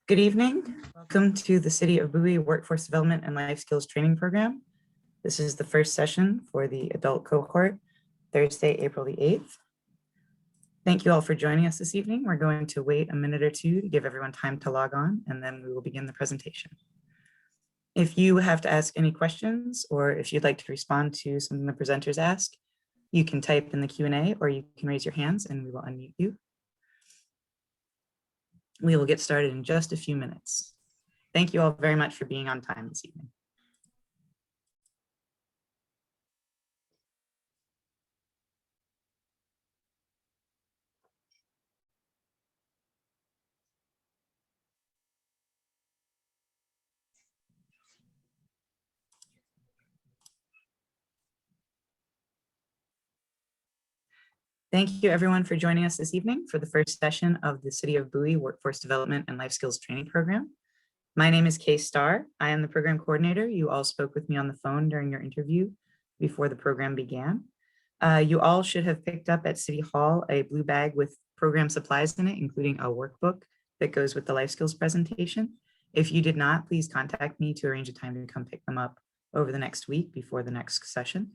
Good evening. Welcome to the City of Bowie Workforce Development and Life Skills Training Program. This is the first session for the adult cohort, Thursday, April the 8th. Thank you all for joining us this evening. We're going to wait a minute or two to give everyone time to log on, and then we will begin the presentation. If you have to ask any questions, or if you'd like to respond to something the presenters ask, you can type in the Q&A, or you can raise your hands and we will unmute you. We will get started in just a few minutes. Thank you all very much for being on time this evening. Thank you everyone for joining us this evening for the first session of the City of Bowie Workforce Development and Life Skills Training Program. My name is Kay Starr. I am the program coordinator. You all spoke with me on the phone during your interview before the program began. You all should have picked up at City Hall a blue bag with program supplies in it, including a workbook that goes with the life skills presentation. If you did not, please contact me to arrange a time to come pick them up over the next week before the next session.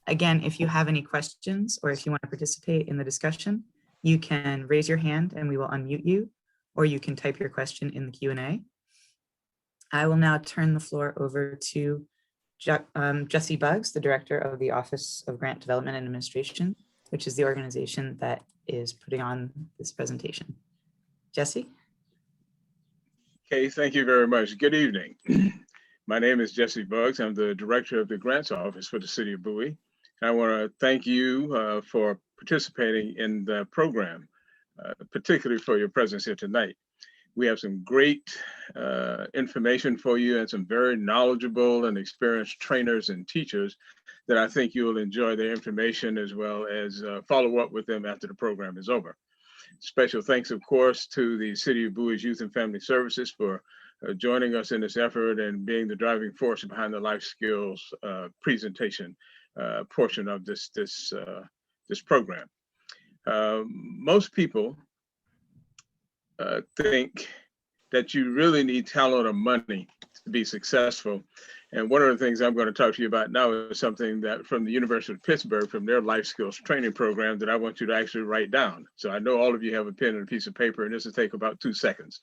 Again, if you have any questions or if you want to participate in the discussion, you can raise your hand and we will unmute you, or you can type your question in the Q&A. I will now turn the floor over to Jesse Buggs, the director of the Office of Grant Development and Administration, which is the organization that is putting on this presentation. Jesse? Okay, thank you very much. Good evening. My name is Jesse Buggs. I'm the director of the Grants Office for the City of Bowie. I want to thank you for participating in the program, particularly for your presence here tonight. We have some great information for you and some very knowledgeable and experienced trainers and teachers that I think you will enjoy their information as well as follow up with them after the program is over. Special thanks, of course, to the City of Bowie's Youth and Family Services for joining us in this effort and being the driving force behind the life skills presentation portion of this program. Most people think that you really need talent or money to be successful. And one of the things I'm going to talk to you about now is something that from the University of Pittsburgh, from their life skills training program, that I want you to actually write down. So I know all of you have a pen and a piece of paper, and this will take about 2 seconds.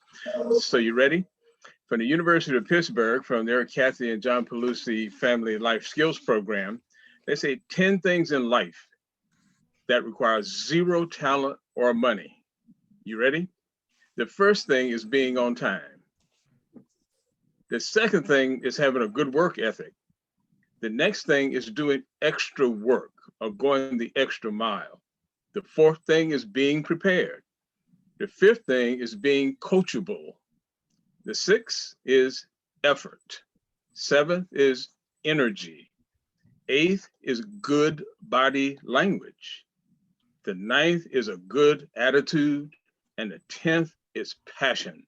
So you ready? From the University of Pittsburgh, from their Kathy and John Pelusi Family Life Skills Program, they say 10 things in life that require zero talent or money. You ready? The first thing is being on time. The second thing is having a good work ethic. The next thing is doing extra work or going the extra mile. The fourth thing is being prepared. The fifth thing is being coachable. The sixth is effort. Seventh is energy. Eighth is good body language. The ninth is a good attitude. And the 10th is passion.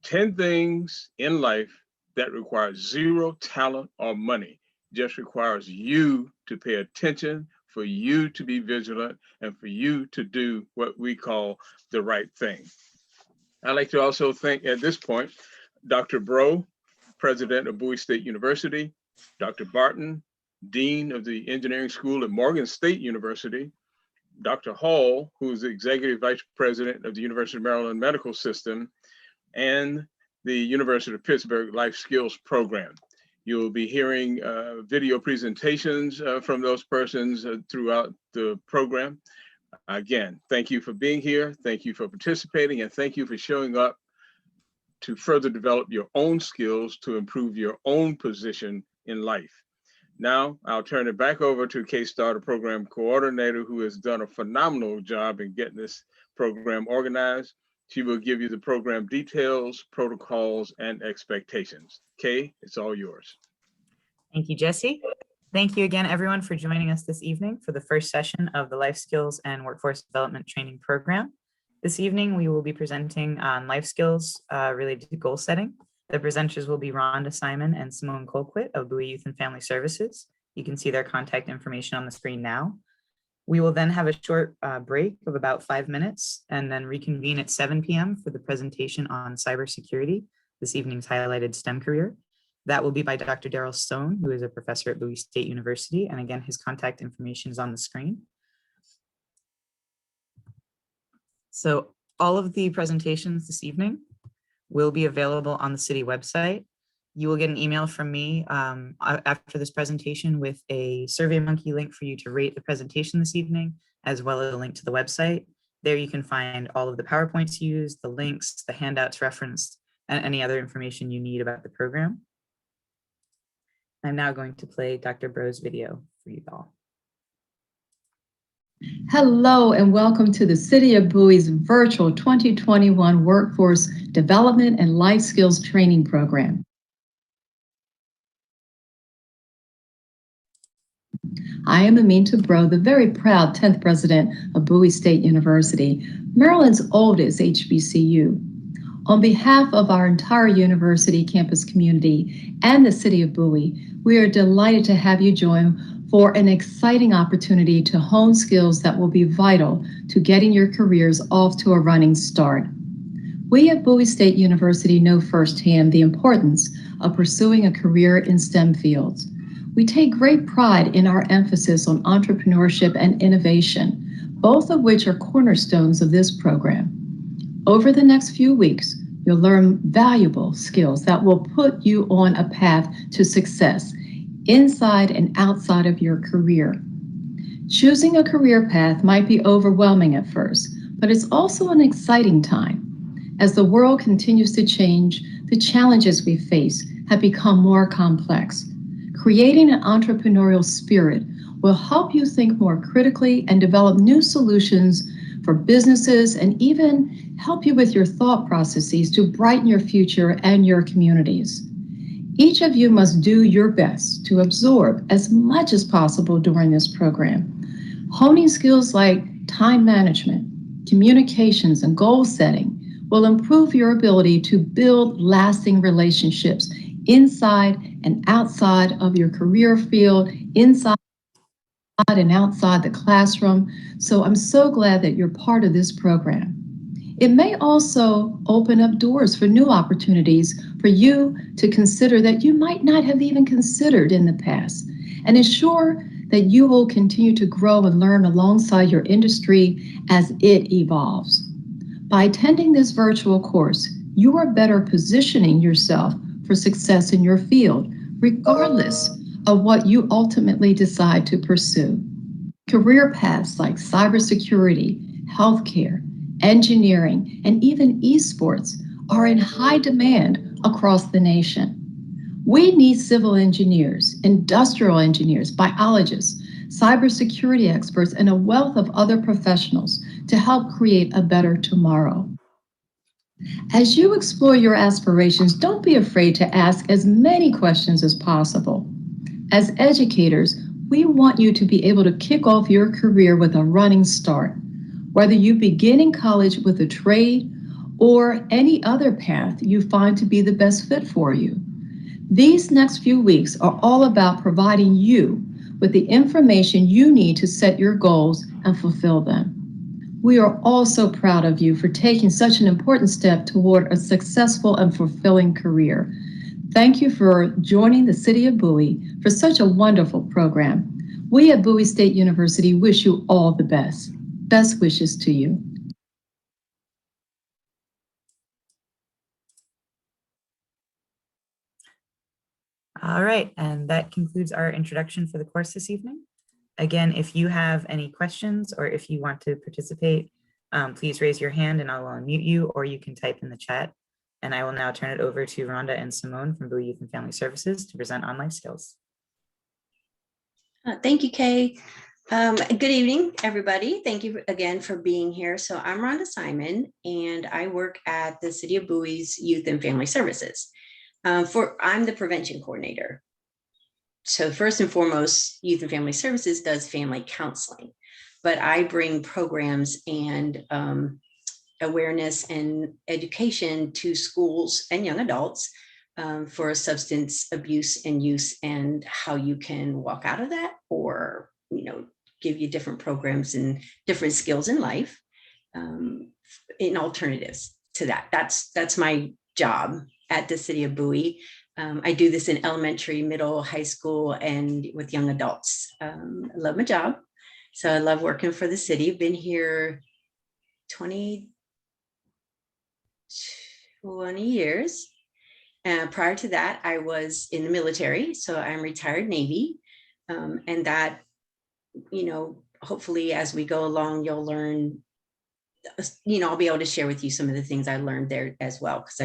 10 things in life that require zero talent or money, just requires you to pay attention, for you to be vigilant, and for you to do what we call the right thing. I'd like to also thank at this point, Dr. Bro, president of Bowie State University, Dr. Barton, dean of the engineering school at Morgan State University, Dr. Hall, who's the executive vice president of the University of Maryland Medical System, and the University of Pittsburgh Life Skills Program. You'll be hearing video presentations from those persons throughout the program. Again, thank you for being here. Thank you for participating, and thank you for showing up to further develop your own skills to improve your own position in life. Now, I'll turn it back over to Kay Starr, the program coordinator, who has done a phenomenal job in getting this program organized. She will give you the program details, protocols, and expectations. Kay, it's all yours. Thank you, Jesse. Thank you again, everyone, for joining us this evening for the first session of the Life Skills and Workforce Development Training Program. This evening, we will be presenting on life skills related to goal setting. The presenters will be Rhonda Simon and Simone Colquitt of Bowie Youth and Family Services. You can see their contact information on the screen now. We will then have a short break of about 5 minutes and then reconvene at 7 p.m. for the presentation on cybersecurity, this evening's highlighted STEM career. That will be by Dr. Daryl Stone, who is a professor at Bowie State University. And again, his contact information is on the screen. So all of the presentations this evening will be available on the city website. You will get an email from me after this presentation with a SurveyMonkey link for you to rate the presentation this evening, as well as a link to the website. There you can find all of the PowerPoints used, the links, the handouts referenced, and any other information you need about the program. I'm now going to play Dr. Bro's video for you all. Hello and welcome to the City of Bowie's virtual 2021 Workforce Development and Life Skills Training Program. I am Aminta Bro, the very proud 10th president of Bowie State University, Maryland's oldest HBCU. On behalf of our entire university campus community and the City of Bowie, we are delighted to have you join for an exciting opportunity to hone skills that will be vital to getting your careers off to a running start. We at Bowie State University know firsthand the importance of pursuing a career in STEM fields. We take great pride in our emphasis on entrepreneurship and innovation, both of which are cornerstones of this program. Over the next few weeks, you'll learn valuable skills that will put you on a path to success inside and outside of your career. Choosing a career path might be overwhelming at first, but it's also an exciting time. As the world continues to change, the challenges we face have become more complex. Creating an entrepreneurial spirit will help you think more critically and develop new solutions for businesses and even help you with your thought processes to brighten your future and your communities. Each of you must do your best to absorb as much as possible during this program. Honing skills like time management, communications, and goal setting will improve your ability to build lasting relationships inside and outside of your career field, inside and outside the classroom. So I'm so glad that you're part of this program. It may also open up doors for new opportunities for you to consider that you might not have even considered in the past, and ensure that you will continue to grow and learn alongside your industry as it evolves. By attending this virtual course, you are better positioning yourself for success in your field, regardless of what you ultimately decide to pursue. Career paths like cybersecurity, healthcare, engineering, and even esports are in high demand across the nation. We need civil engineers, industrial engineers, biologists, cybersecurity experts, and a wealth of other professionals to help create a better tomorrow. As you explore your aspirations, don't be afraid to ask as many questions as possible. As educators, we want you to be able to kick off your career with a running start. Whether you begin in college with a trade or any other path you find to be the best fit for you. These next few weeks are all about providing you with the information you need to set your goals and fulfill them. We are all so proud of you for taking such an important step toward a successful and fulfilling career. Thank you for joining the City of Bowie for such a wonderful program. We at Bowie State University wish you all the best. Best wishes to you. All right, and that concludes our introduction for the course this evening. Again, if you have any questions or if you want to participate, please raise your hand and I will unmute you, or you can type in the chat. And I will now turn it over to Rhonda and Simone from Bowie Youth and Family Services to present on life skills. Thank you, Kay. Good evening, everybody. Thank you again for being here. So I'm Rhonda Simon, and I work at the City of Bowie's Youth and Family Services. I'm the prevention coordinator. So first and foremost, Youth and Family Services does family counseling, but I bring programs and awareness and education to schools and young adults for substance abuse and use, and how you can walk out of that, or give you different programs and different skills in life, in alternatives to that. That's my job at the City of Bowie. I do this in elementary, middle, high school, and with young adults. I love my job. So I love working for the city. I've been here 20 years. Prior to that, I was in the military. So I'm retired Navy. And that, hopefully as we go along, you'll learn, I'll be able to share with you some of the things I learned there as well. Because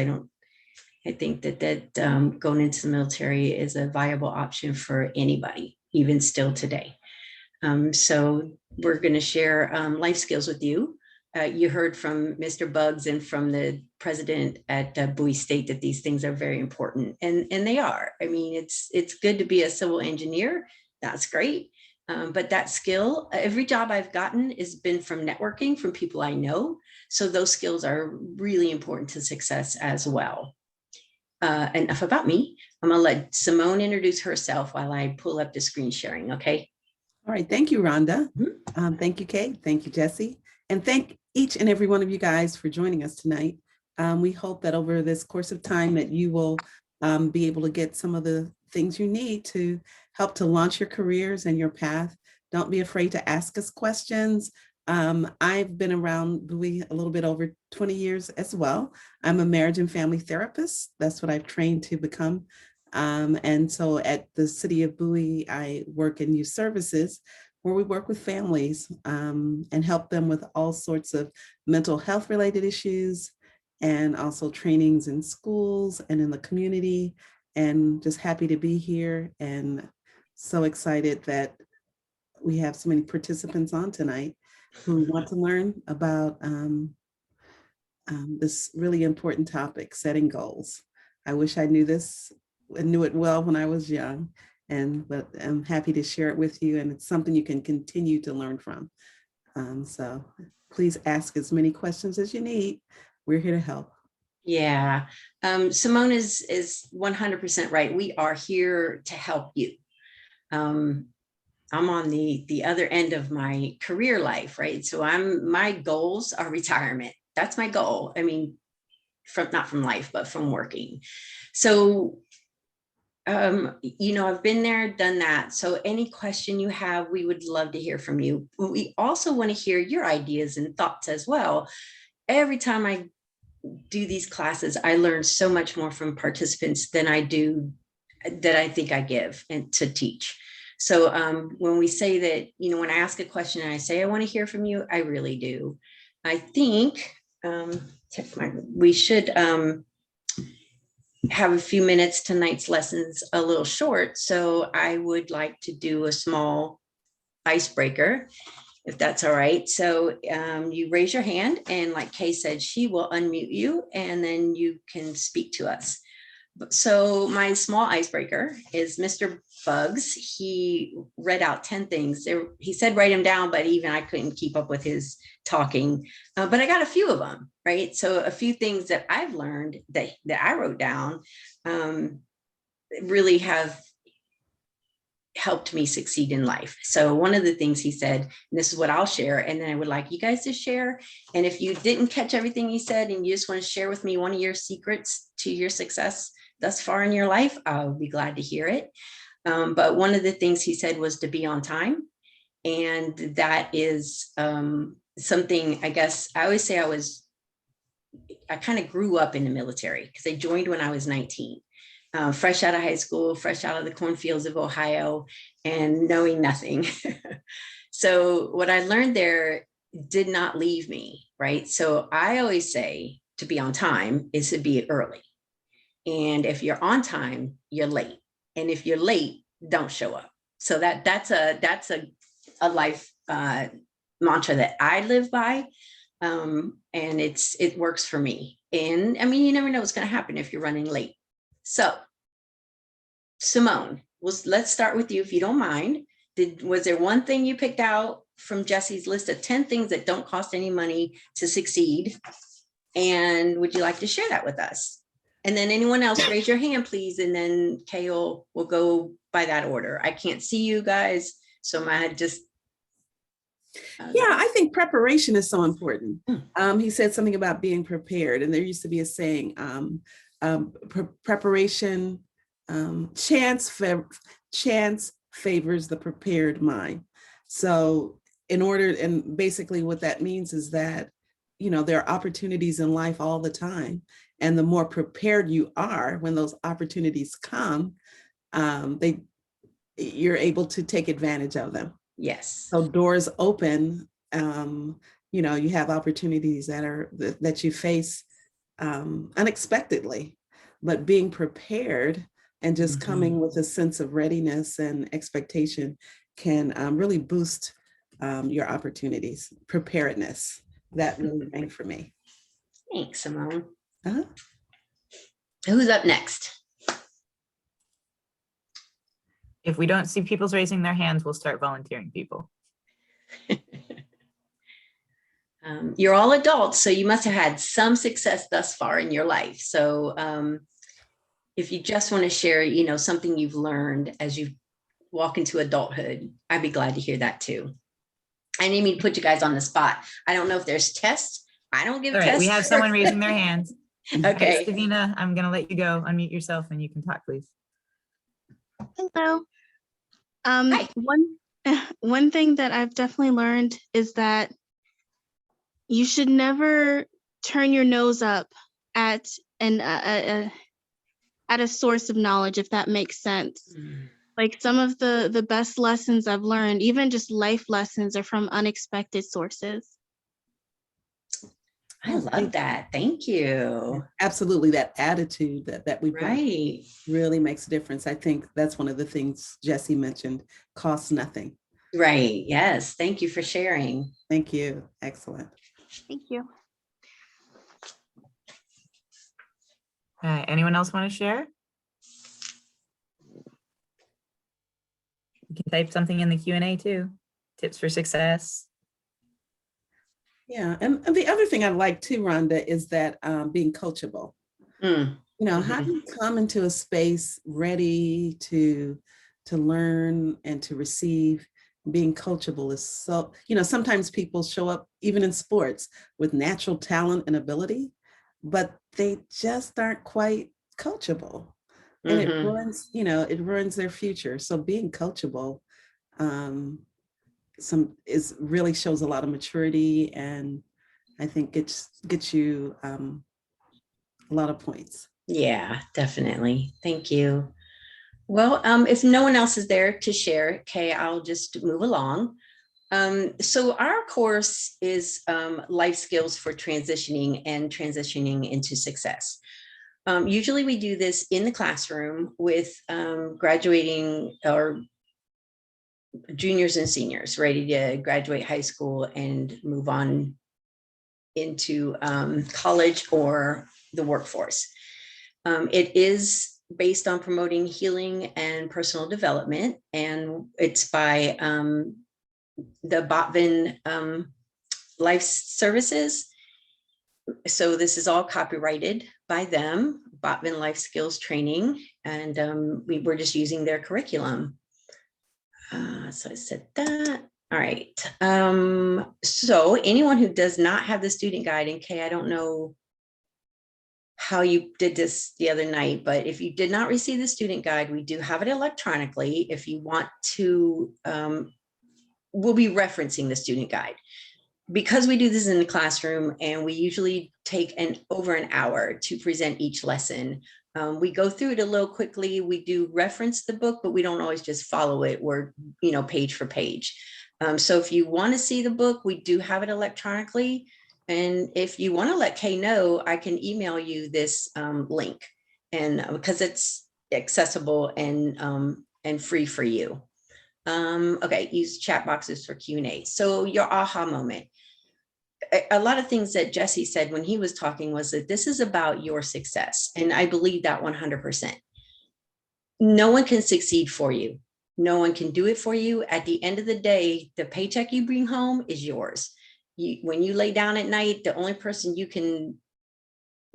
I think that going into the military is a viable option for anybody, even still today. So we're going to share life skills with you. You heard from Mr. Buggs and from the president at Bowie State that these things are very important, and they are. I mean, it's good to be a civil engineer. That's great. But that skill, every job I've gotten has been from networking, from people I know. So those skills are really important to success as well. Enough about me. I'm going to let Simone introduce herself while I pull up the screen sharing, okay? All right, thank you, Rhonda. Thank you, Kate. Thank you, Jesse. And thank each and every one of you guys for joining us tonight. We hope that over this course of time that you will be able to get some of the things you need to help to launch your careers and your path. Don't be afraid to ask us questions. I've been around Bowie a little bit over 20 years as well. I'm a marriage and family therapist. That's what I've trained to become. And so at the City of Bowie, I work in youth services where we work with families and help them with all sorts of mental health related issues, and also trainings in schools and in the community. And just happy to be here and so excited that we have so many participants on tonight who want to learn about this really important topic, setting goals. I wish I knew this and knew it well when I was young, but I'm happy to share it with you, and it's something you can continue to learn from. So please ask as many questions as you need. We're here to help. Yeah, Simone is 100% right. We are here to help you. I'm on the other end of my career life, right? So my goals are retirement. That's my goal. I mean, not from life, but from working. So, I've been there, done that. So any question you have, we would love to hear from you. We also want to hear your ideas and thoughts as well. Every time I do these classes, I learn so much more from participants than I think I give and to teach. So when we say that, when I ask a question and I say, I want to hear from you, I really do. I think we should have a few minutes. Tonight's lesson's a little short, so I would like to do a small icebreaker, if that's all right. So you raise your hand, and like Kay said, she will unmute you, and then you can speak to us. So my small icebreaker is Mr. Buggs. He read out 10 things. He said write them down, but even I couldn't keep up with his talking. But I got a few of them, right? So a few things that I've learned that I wrote down really have helped me succeed in life. So one of the things he said, and this is what I'll share, and then I would like you guys to share. And if you didn't catch everything he said and you just want to share with me one of your secrets to your success thus far in your life, I'll be glad to hear it. But one of the things he said was to be on time. And that is something, I guess, I always say I kind of grew up in the military because I joined when I was 19. Fresh out of high school, fresh out of the cornfields of Ohio, and knowing nothing. So what I learned there did not leave me, right? So I always say to be on time is to be early. And if you're on time, you're late. And if you're late, don't show up. So that's a life mantra that I live by. And it works for me. And I mean, you never know what's going to happen if you're running late. So, Simone, let's start with you if you don't mind. Was there one thing you picked out from Jesse's list of 10 things that don't cost any money to succeed? And would you like to share that with us? And then anyone else, raise your hand, please. And then Kay will go by that order. I can't see you guys, so I just Yeah, I think preparation is so important. He said something about being prepared, and there used to be a saying, preparation, chance favors the prepared mind. So and basically what that means is that, there are opportunities in life all the time. And the more prepared you are when those opportunities come, you're able to take advantage of them. Yes. So doors open, you have opportunities that you face unexpectedly, but being prepared and just coming with a sense of readiness and expectation can really boost your opportunities. Preparedness, that really rang for me. Thanks, Simone. Uh-huh. Who's up next? If we don't see people raising their hands, we'll start volunteering people. You're all adults, so you must have had some success thus far in your life. So if you just want to share, something you've learned as you walk into adulthood, I'd be glad to hear that too. I didn't mean to put you guys on the spot. I don't know if there's tests. I don't give All right, tests. we have someone raising their hands. Okay. All right, Davina, I'm going to let you go. Unmute yourself and you can talk, please. Hello. Hi. One thing that I've definitely learned is that you should never turn your nose up at a source of knowledge, if that makes sense. Like some of the best lessons I've learned, even just life lessons, are from unexpected sources. I love that. Thank you. Absolutely, that attitude that we bring Right. really makes a difference. I think that's one of the things Jesse mentioned, costs nothing. Right. Yes. Thank you for sharing. Thank you. Excellent. Thank you. All right, anyone else want to share? You can type something in the Q&A too. Tips for success. Yeah, and the other thing I like too, Rhonda, is that being coachable. How do you come into a space ready to learn and to receive? Being coachable is so, sometimes people show up even in sports with natural talent and ability, but they just aren't quite coachable. And it ruins their future. So being coachable really shows a lot of maturity, and I think it gets you a lot of points. Yeah, definitely. Thank you. Well, if no one else is there to share, Kay, I'll just move along. So our course is life skills for transitioning into success. Usually we do this in the classroom with graduating or juniors and seniors ready to graduate high school and move on into college or the workforce. It is based on promoting healing and personal development, and it's by the Botvin Life Services. So this is all copyrighted by them, Botvin Life Skills Training, and we're just using their curriculum. So I said that. All right. So anyone who does not have the student guide, and Kay, I don't know how you did this the other night, but if you did not receive the student guide, we do have it electronically. If you want to, we'll be referencing the student guide. Because we do this in the classroom and we usually take over an hour to present each lesson, we go through it a little quickly. We do reference the book, but we don't always just follow it. We're, page for page. So if you want to see the book, we do have it electronically. And if you want to let Kay know, I can email you this link, and because it's accessible and free for you. Okay, use chat boxes for Q&A. So your aha moment. A lot of things that Jesse said when he was talking was that this is about your success. And I believe that 100%. No one can succeed for you. No one can do it for you. At the end of the day, the paycheck you bring home is yours. When you lay down at night, the only person you can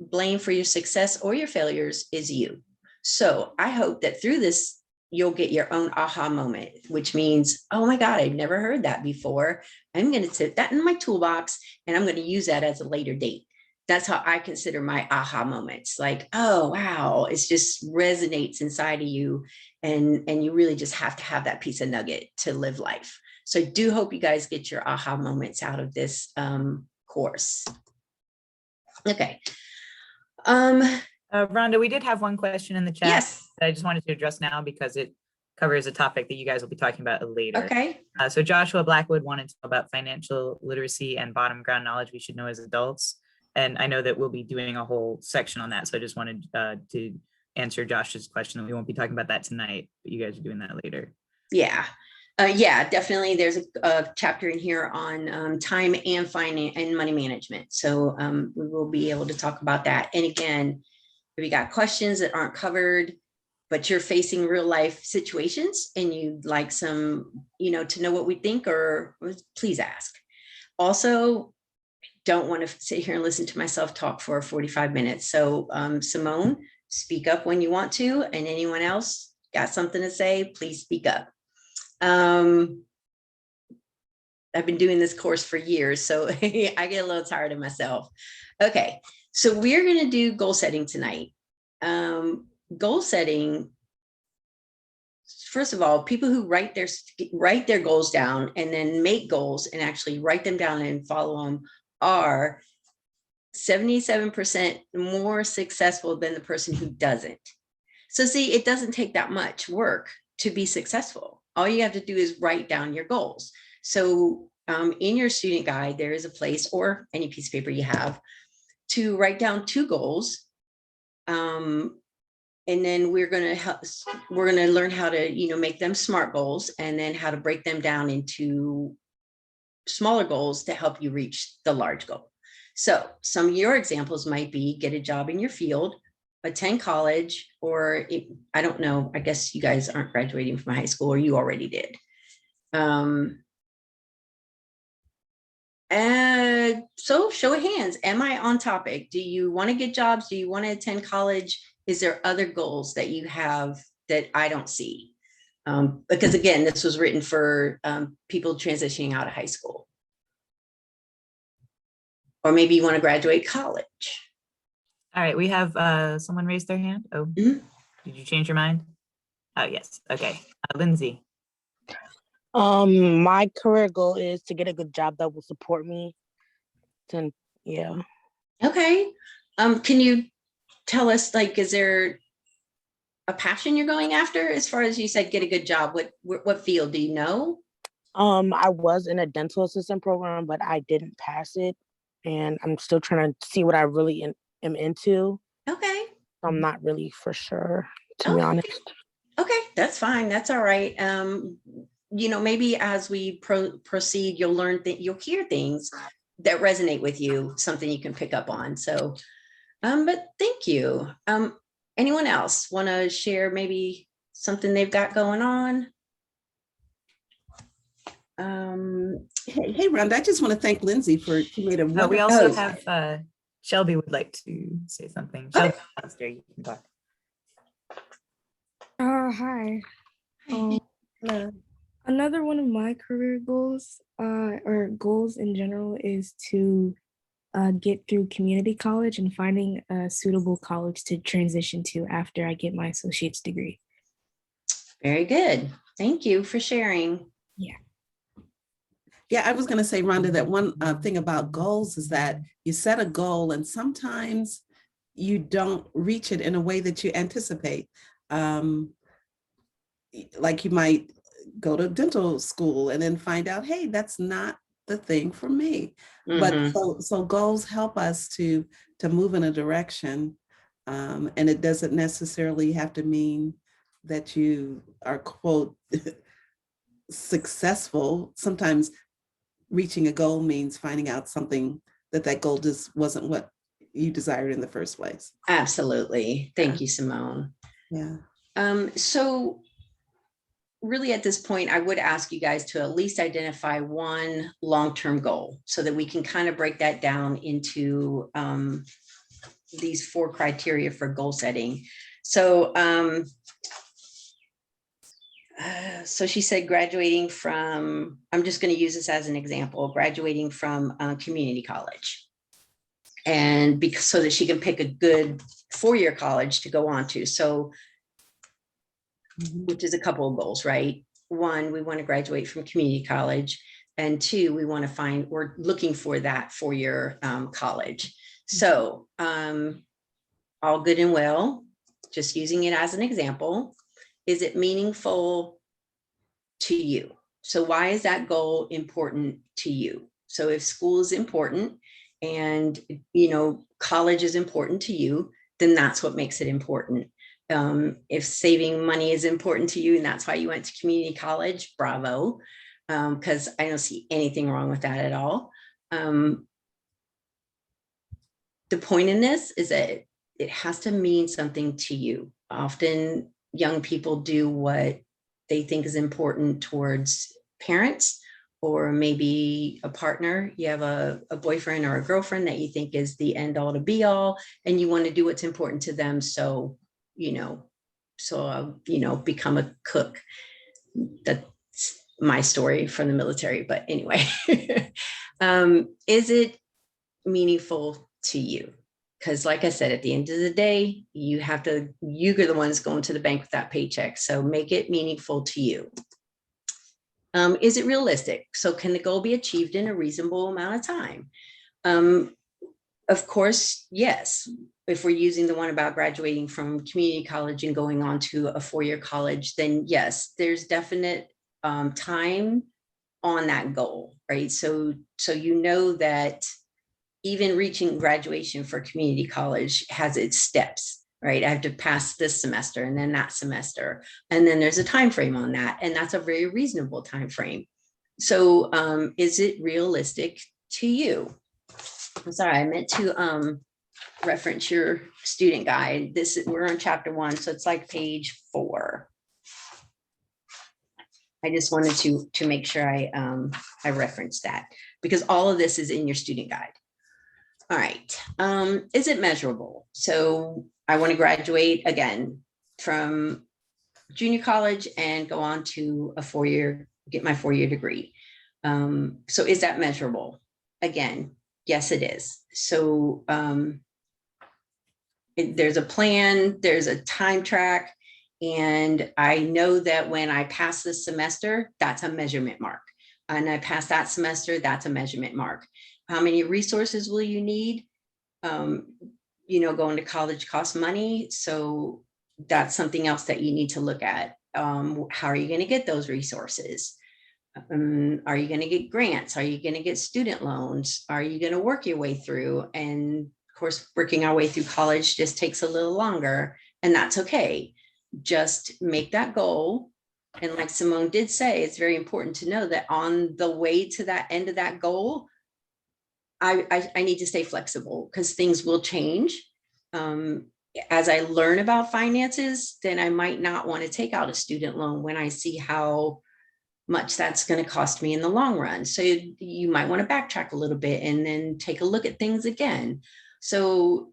blame for your success or your failures is you. So I hope that through this you'll get your own aha moment, which means, oh my God, I've never heard that before. I'm going to put that in my toolbox and I'm going to use that as a later date. That's how I consider my aha moments. Like, oh, wow, it just resonates inside of you. And you really just have to have that piece of nugget to live life. So I do hope you guys get your aha moments out of this course. Okay. Rhonda, we did have one question in the chat Yes. that I just wanted to address now because it covers a topic that you guys will be talking about later. Okay. So Joshua Blackwood wanted to know about financial literacy and bottom ground knowledge we should know as adults. And I know that we'll be doing a whole section on that. So I just wanted to answer Josh's question. We won't be talking about that tonight, but you guys are doing that later. Yeah. Yeah, definitely. There's a chapter in here on time and finance and money management. So we will be able to talk about that. And again, if you got questions that aren't covered, but you're facing real life situations and you'd like some, to know what we think, or please ask. Also, don't want to sit here and listen to myself talk for 45 minutes. So Simone, speak up when you want to, and anyone else got something to say, please speak up. I've been doing this course for years, so I get a little tired of myself. Okay, so we're going to do goal setting tonight. Goal setting, first of all, people who write their goals down and then make goals and actually write them down and follow them are 77% more successful than the person who doesn't. So see, it doesn't take that much work to be successful. All you have to do is write down your goals. So in your student guide, there is a place, or any piece of paper you have, to write down 2 goals. And then we're going to learn how to, make them SMART goals, and then how to break them down into smaller goals to help you reach the large goal. So some of your examples might be get a job in your field, attend college, or I don't know, I guess you guys aren't graduating from high school, or you already did. And so show of hands, am I on topic? Do you want to get jobs? Do you want to attend college? Is there other goals that you have that I don't see? Because again, this was written for people transitioning out of high school. Or maybe you want to graduate college. All right, we have someone raise their hand. Oh, Did you change your mind? Oh, yes. Okay. Lindsay. My career goal is to get a good job that will support me. Yeah. Okay. Can you tell us, is there a passion you're going after? As far as you said, get a good job. What field do you know? I was in a dental assistant program, but I didn't pass it, and I'm still trying to see what I really am into. Okay. I'm not really for sure, to be honest. Okay, that's fine. That's all right. Maybe as we proceed, you'll learn you'll hear things that resonate with you, something you can pick up on. So, but thank you. Anyone else want to share maybe something they've got going on? Hey, Rhonda, I just want to thank Lindsay for she made a wonderful. We also have Shelby would like to say something. Shelby, you can talk. Hi. Another one of my career goals, or goals in general, is to get through community college and finding a suitable college to transition to after I get my associate's degree. Very good. Thank you for sharing. Yeah. Yeah, I was going to say, Rhonda, that one thing about goals is that you set a goal and sometimes you don't reach it in a way that you anticipate. Like you might go to dental school and then find out, hey, that's not the thing for me. But so goals help us to move in a direction, and it doesn't necessarily have to mean that you are, quote, successful. Sometimes reaching a goal means finding out something that goal just wasn't what you desired in the first place. Absolutely. Thank you, Simone. Yeah. So really at this point, I would ask you guys to at least identify one long-term goal so that we can kind of break that down into these 4 criteria for goal setting. So So she said graduating from, I'm just going to use this as an example, graduating from community college. And because so that she can pick a good four-year college to go on to. So, which is a couple of goals, right? One, we want to graduate from community college. And two, we want to find, we're looking for that four-year college. So all good and well, just using it as an example. Is it meaningful to you? So why is that goal important to you? So if school is important and, you know, college is important to you, then that's what makes it important. If saving money is important to you and that's why you went to community college, bravo, because I don't see anything wrong with that at all. The point in this is that it has to mean something to you. Often young people do what they think is important towards parents or maybe a partner. You have a boyfriend or a girlfriend that you think is the end all to be all, and you want to do what's important to them. So, you know, become a cook. That's my story from the military. But anyway, is it meaningful to you? Because like I said, at the end of the day, you're the ones going to the bank with that paycheck. So make it meaningful to you. Is it realistic? So can the goal be achieved in a reasonable amount of time? Of course, yes. If we're using the one about graduating from community college and going on to a four-year college, then yes, there's definite time on that goal, right? So you know that even reaching graduation for community college has its steps, right? I have to pass this semester and then that semester. And then there's a time frame on that. And that's a very reasonable time frame. So is it realistic to you? I'm sorry, I meant to reference your student guide. We're on chapter 1, so it's like page 4. I just wanted to make sure I referenced that because all of this is in your student guide. All right. Is it measurable? So I want to graduate again from junior college and go on to get my 4-year degree. So is that measurable? Again, yes, it is. So there's a plan, there's a time track, and I know that when I pass this semester, that's a measurement mark. And I pass that semester, that's a measurement mark. How many resources will you need? Going to college costs money. So that's something else that you need to look at. How are you going to get those resources? Are you going to get grants? Are you going to get student loans? Are you going to work your way through? And of course, working our way through college just takes a little longer, and that's okay. Just make that goal. And like Simone did say, it's very important to know that on the way to that end of that goal, I need to stay flexible because things will change. As I learn about finances, then I might not want to take out a student loan when I see how much that's going to cost me in the long run. So you might want to backtrack a little bit and then take a look at things again. So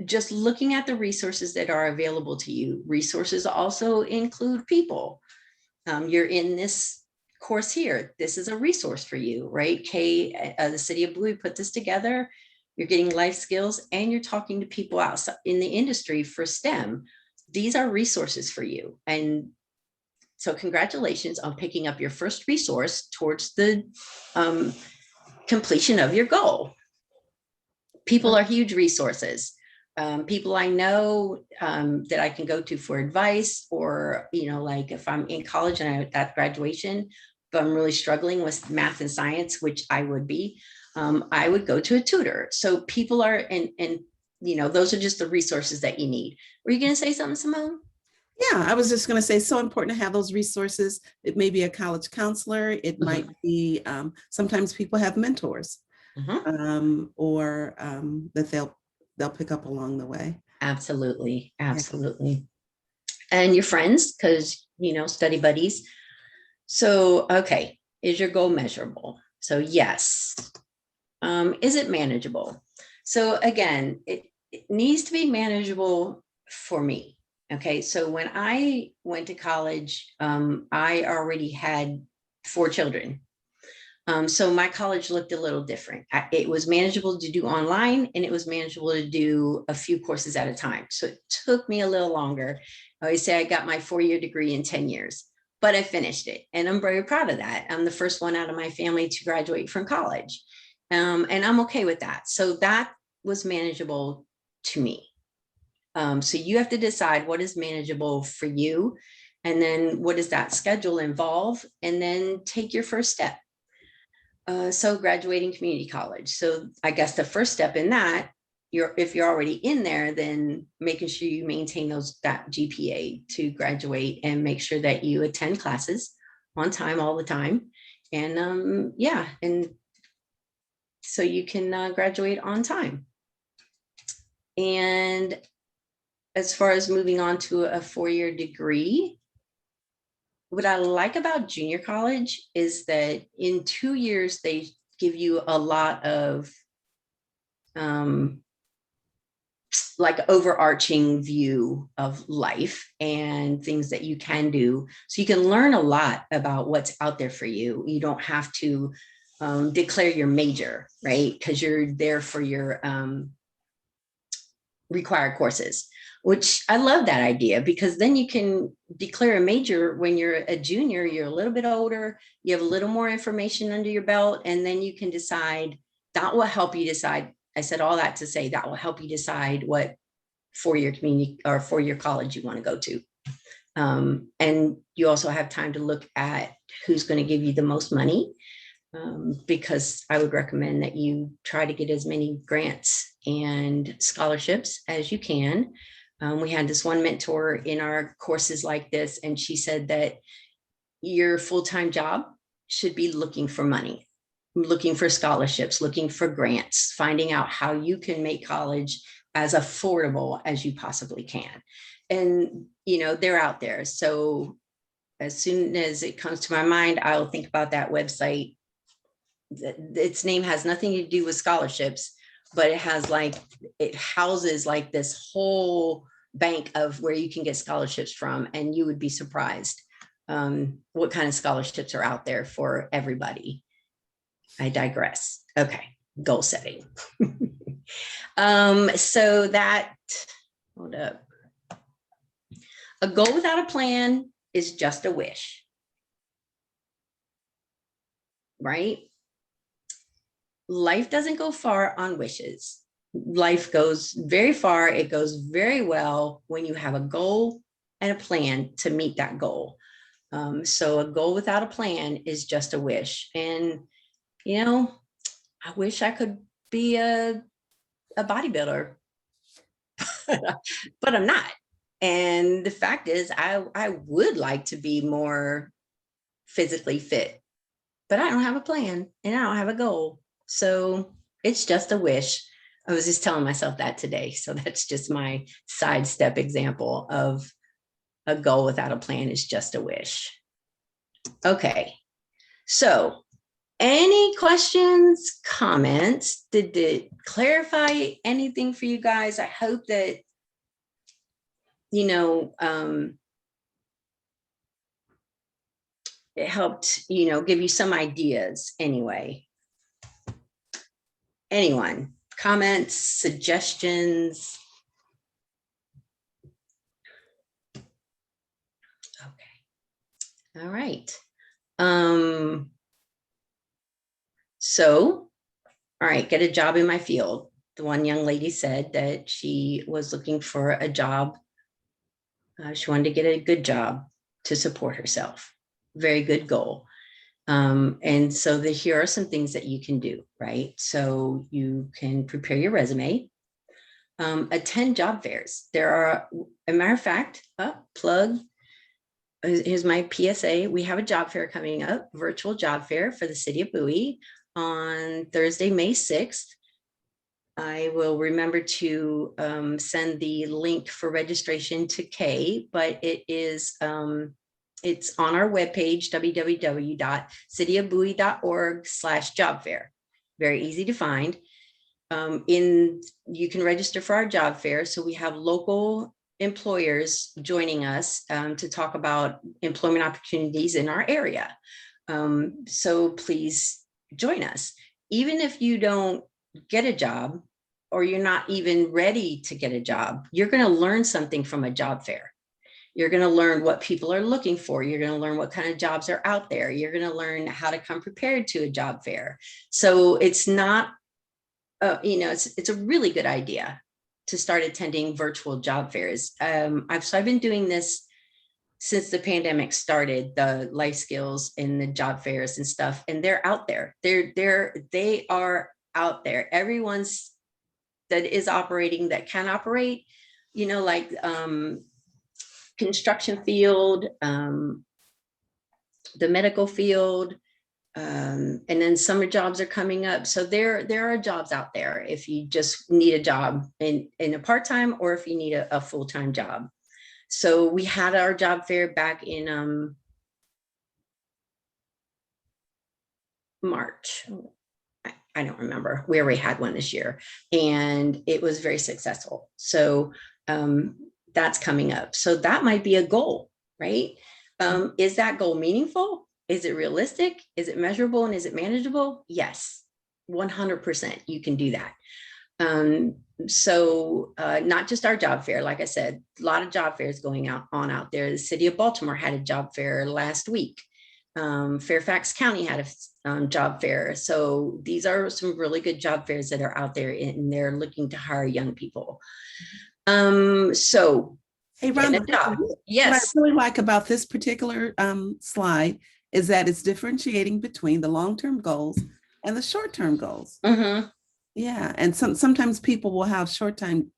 just looking at the resources that are available to you. Resources also include people. You're in this course here. This is a resource for you, right? Kay, the City of Bowie put this together. You're getting life skills and you're talking to people outside in the industry for STEM. These are resources for you. And so congratulations on picking up your first resource towards the completion of your goal. People are huge resources. People I know that I can go to for advice, or, like if I'm in college and I'm at graduation, if I'm really struggling with math and science, which I would be, I would go to a tutor. So people are, and those are just the resources that you need. Were you going to say something, Simone? Yeah, I was just going to say, so important to have those resources. It may be a college counselor. It might be, sometimes people have mentors or that they'll pick up along the way. Absolutely. Absolutely. Yeah. And your friends, because, study buddies. So, okay. Is your goal measurable? So yes. Is it manageable? So again, it needs to be manageable for me. Okay, so when I went to college, I already had 4 children. So my college looked a little different. It was manageable to do online, and it was manageable to do a few courses at a time. So it took me a little longer. I always say I got my 4-year degree in 10 years, but I finished it. And I'm very proud of that. I'm the first one out of my family to graduate from college. And I'm okay with that. So that was manageable to me. So you have to decide what is manageable for you. And then what does that schedule involve? And then take your first step. So graduating community college. So I guess the first step in that, if you're already in there, then making sure you maintain that GPA to graduate, and make sure that you attend classes on time all the time. And yeah, and so you can graduate on time. And as far as moving on to a 4-year degree, what I like about junior college is that in 2 years, they give you a lot of like overarching view of life and things that you can do. So you can learn a lot about what's out there for you. You don't have to declare your major, right? Because you're there for your required courses, which I love that idea, because then you can declare a major when you're a junior, you're a little bit older, you have a little more information under your belt, and then you can decide. That will help you decide. I said all that to say that will help you decide what 4-year community or 4-year college you want to go to. And you also have time to look at who's going to give you the most money, because I would recommend that you try to get as many grants and scholarships as you can. We had this one mentor in our courses like this, and she said that your full-time job should be looking for money, looking for scholarships, looking for grants, finding out how you can make college as affordable as you possibly can. And, you know, they're out there. So as soon as it comes to my mind, I'll think about that website. Its name has nothing to do with scholarships, but it houses like this whole bank of where you can get scholarships from, and you would be surprised what kind of scholarships are out there for everybody. I digress. Okay, goal setting. So that, hold up. A goal without a plan is just a wish, right? Life doesn't go far on wishes. Life goes very far. It goes very well when you have a goal and a plan to meet that goal. So a goal without a plan is just a wish. And, you know, I wish I could be a bodybuilder, but I'm not. And the fact is, I would like to be more physically fit, but I don't have a plan and I don't have a goal. So it's just a wish. I was just telling myself that today. So that's just my sidestep example of a goal without a plan is just a wish. Okay. So any questions, comments? Did it clarify anything for you guys? I hope that, you know, it helped, you know, give you some ideas anyway. Anyone, comments, suggestions? Okay. All right. So, all right, get a job in my field. The one young lady said that she was looking for a job. She wanted to get a good job to support herself. Very good goal. And so here are some things that you can do, right? So you can prepare your resume, attend job fairs. There are, a matter of fact, plug, here's my PSA. We have a job fair coming up, virtual job fair for the city of Bowie on Thursday, May 6th. I will remember to send the link for registration to Kay, but it is, it's on our webpage, www.cityofbowie.org/job fair. Very easy to find. You can register for our job fair. So we have local employers joining us to talk about employment opportunities in our area. So please join us. Even if you don't get a job or you're not even ready to get a job, you're going to learn something from a job fair. You're going to learn what people are looking for. You're going to learn what kind of jobs are out there. You're going to learn how to come prepared to a job fair. So it's not, it's a really good idea to start attending virtual job fairs. I've been doing this since the pandemic started, the life skills and the job fairs and stuff, and they're out there. They are out there. Everyone's that is operating, that can operate, like construction field, the medical field, and then summer jobs are coming up. So there are jobs out there if you just need a job in a part-time or if you need a full-time job. So we had our job fair back in March. I don't remember. We already had one this year and it was very successful. So that's coming up. So that might be a goal, right? Is that goal meaningful? Is it realistic? Is it measurable? And is it manageable? Yes, 100% you can do that. So not just our job fair, like I said, a lot of job fairs going on out there. The city of Baltimore had a job fair last week. Fairfax County had a job fair. So these are some really good job fairs that are out there and they're looking to hire young people. So Hey, Rhonda, yes. what I really like about this particular slide is that it's differentiating between the long-term goals and the short-term goals. Mm-hmm. Yeah, and sometimes people will have short-term,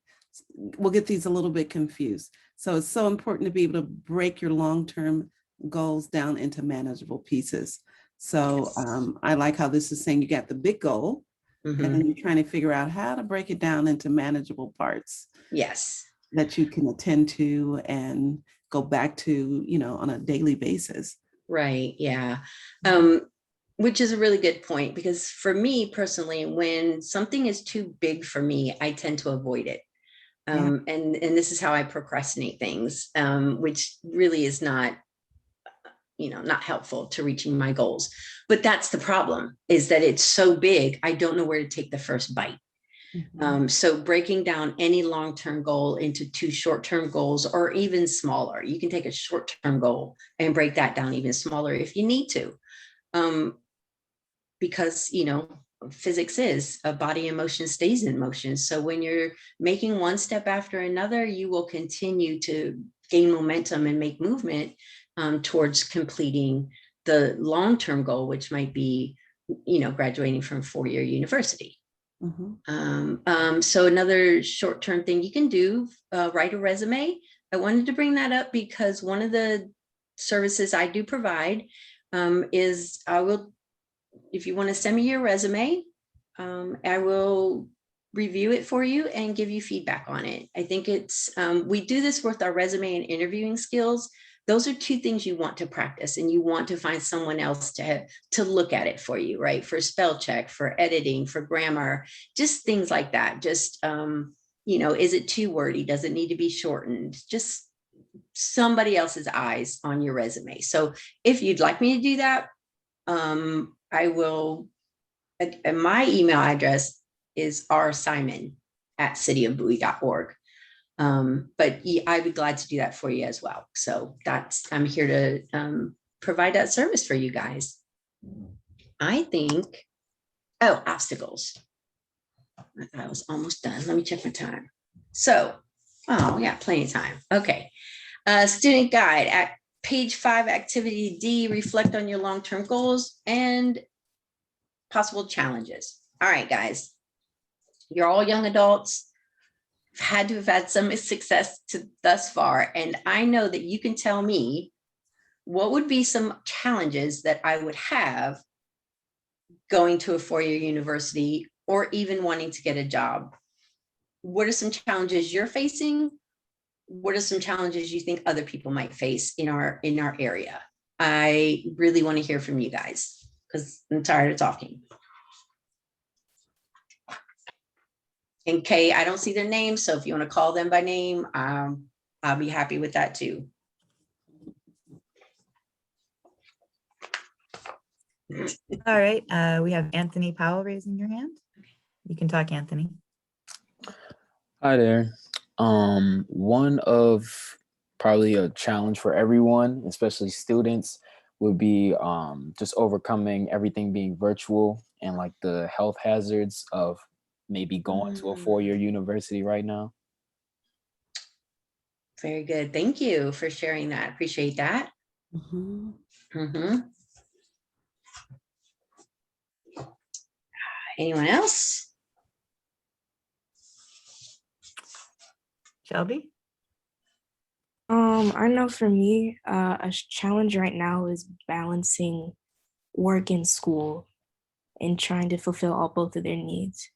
will get these a little bit confused. So it's so important to be able to break your long-term goals down into manageable pieces. So Yes. I like how this is saying you got the big goal, Mm-hmm. and then you're trying to figure out how to break it down into manageable parts. Yes. That you can attend to and go back to, on a daily basis. Right. Yeah. Which is a really good point, because for me personally, when something is too big for me, I tend to avoid it. And this is how I procrastinate things, which really is not, not helpful to reaching my goals. But that's the problem, is that it's so big, I don't know where to take the first bite. Mm-hmm. So breaking down any long-term goal into 2 short-term goals or even smaller, you can take a short-term goal and break that down even smaller if you need to. Because, physics is a body in motion stays in motion. So when you're making one step after another, you will continue to gain momentum and make movement towards completing the long-term goal, which might be, graduating from 4-year university. Mm-hmm. So another short-term thing you can do, write a resume. I wanted to bring that up because one of the services I do provide is if you want to send me your resume, I will review it for you and give you feedback on it. I think we do this with our resume and interviewing skills. Those are 2 things you want to practice, and you want to find someone else to look at it for you, right? For spell check, for editing, for grammar, just things like that. Just, is it too wordy? Does it need to be shortened? Just somebody else's eyes on your resume. So if you'd like me to do that, I will, and my email address is rsimon@cityofbowie.org. But I'd be glad to do that for you as well. So I'm here to provide that service for you guys. I think, obstacles. I was almost done. Let me check my time. So, we got plenty of time. Okay. Student guide at page 5, activity D, reflect on your long-term goals and possible challenges. All right, guys, you're all young adults. Had to have had some success thus far. And I know that you can tell me what would be some challenges that I would have going to a 4-year university or even wanting to get a job. What are some challenges you're facing? What are some challenges you think other people might face in our area? I really want to hear from you guys because I'm tired of talking. And Kay, I don't see their names, so if you want to call them by name, I'll be happy with that too. All right, we have Anthony Powell raising your hand. You can talk, Anthony. Hi there. One of probably a challenge for everyone, especially students, would be just overcoming everything being virtual and like the health hazards of maybe going to a four-year university right now. Very good. Thank you for sharing that. Appreciate that. Mhm. Anyone else? Shelby? I know for me, a challenge right now is balancing work and school and trying to fulfill all both of their needs.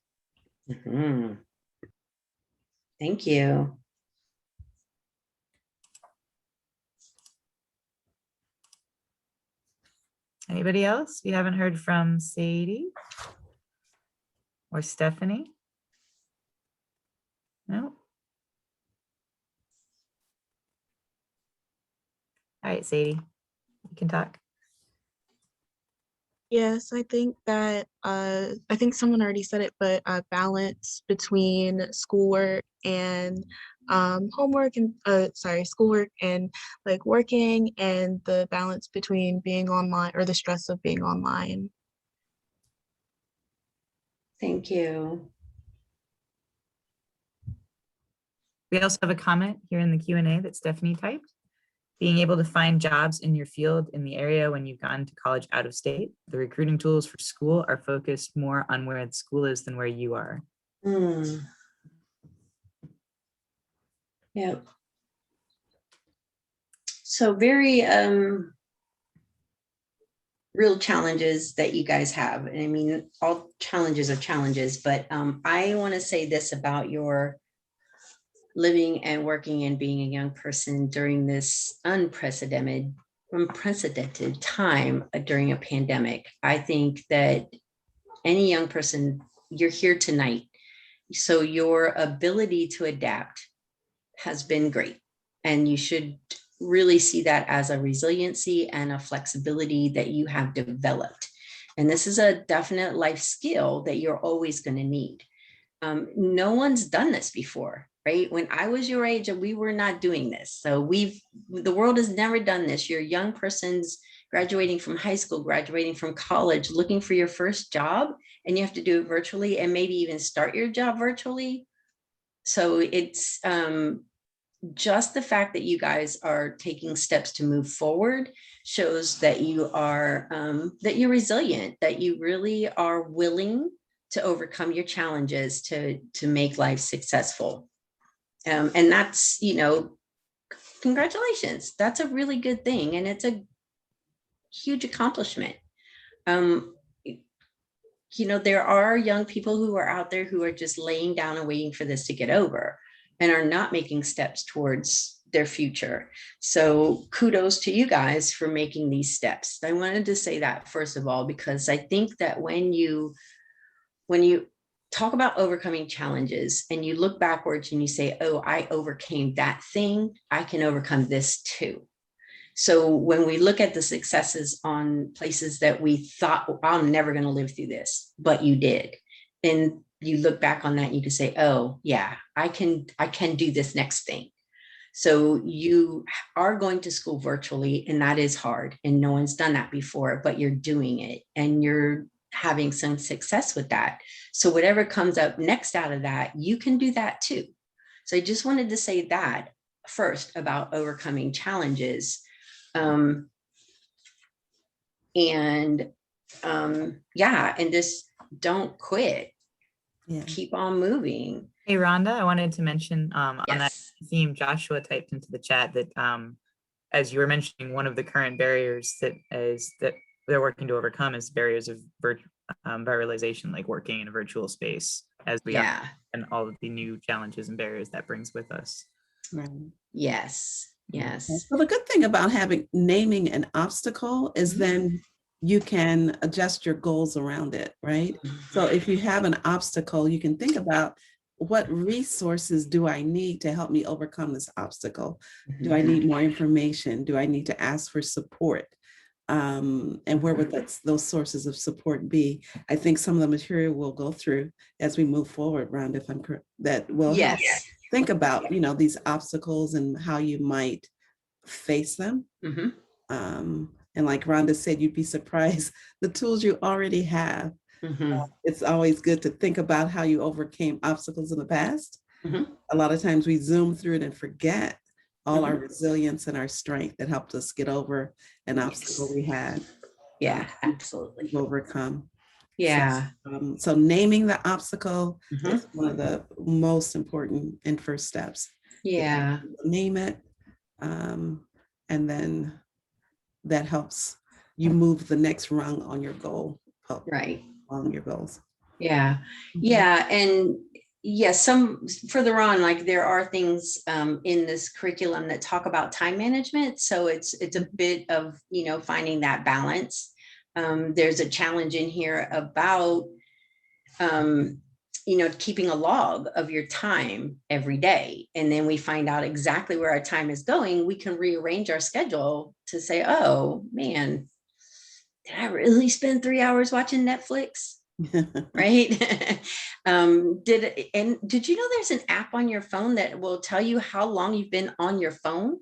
Thank you. Anybody else? We haven't heard from Sadie or Stephanie. No. All right, Sadie, you can talk. Yes, I think that I think someone already said it, but balance between schoolwork and homework and schoolwork and like working, and the balance between being online or the stress of being online. Thank you. We also have a comment here in the Q&A that Stephanie typed. Being able to find jobs in your field in the area when you've gone to college out of state. The recruiting tools for school are focused more on where the school is than where you are. Yep. So very real challenges that you guys have. And I mean, all challenges are challenges, but I want to say this about your living and working and being a young person during this unprecedented time during a pandemic. I think that any young person, you're here tonight. So your ability to adapt has been great. And you should really see that as a resiliency and a flexibility that you have developed. And this is a definite life skill that you're always going to need. No one's done this before, right? When I was your age, we were not doing this. So the world has never done this. You're young persons graduating from high school, graduating from college, looking for your first job, and you have to do it virtually and maybe even start your job virtually. So it's just the fact that you guys are taking steps to move forward shows that you are that you're resilient, that you really are willing to overcome your challenges to make life successful. And that's, congratulations. That's a really good thing. And it's a huge accomplishment. There are young people who are out there who are just laying down and waiting for this to get over and are not making steps towards their future. So kudos to you guys for making these steps. I wanted to say that first of all, because I think that when you talk about overcoming challenges and you look backwards and you say, oh, I overcame that thing, I can overcome this too. So when we look at the successes on places that we thought, well, I'm never going to live through this, but you did. And you look back on that, you can say, oh yeah, I can do this next thing. So you are going to school virtually, and that is hard. And no one's done that before, but you're doing it and you're having some success with that. So whatever comes up next out of that, you can do that too. So I just wanted to say that first about overcoming challenges. And just don't quit. Yeah. Keep on moving. Hey, Rhonda, I wanted to mention on that Yes. theme, Joshua typed into the chat that as you were mentioning, one of the current barriers that they're working to overcome is barriers of viralization, like working in a virtual space as we are, and all of the new challenges and barriers that brings with us. Right. Yes. Well, the good thing about naming an obstacle is then you can adjust your goals around it, right? So if you have an obstacle, you can think about what resources do I need to help me overcome this obstacle? Do I need more information? Do I need to ask for support? And where would those sources of support be? I think some of the material we'll go through as we move forward, Rhonda, if I'm correct, that will help Yes. think about, these obstacles and how you might face them. And like Rhonda said, you'd be surprised the tools you already have. It's always good to think about how you overcame obstacles in the past. A lot of times we zoom through it and forget all our resilience and our strength that helped us get over an obstacle we had. Yeah, absolutely. Overcome. Yeah. So naming the obstacle is one of the most important and first steps. Yeah. Name it. And then that helps you move the next rung on your goal. Right. On your goals. Yeah. Yeah. And yes, some further on, like there are things in this curriculum that talk about time management. So it's a bit of, finding that balance. There's a challenge in here about, keeping a log of your time every day. And then we find out exactly where our time is going. We can rearrange our schedule to say, oh man, did I really spend 3 hours watching Netflix? Right? Did you know there's an app on your phone that will tell you how long you've been on your phone?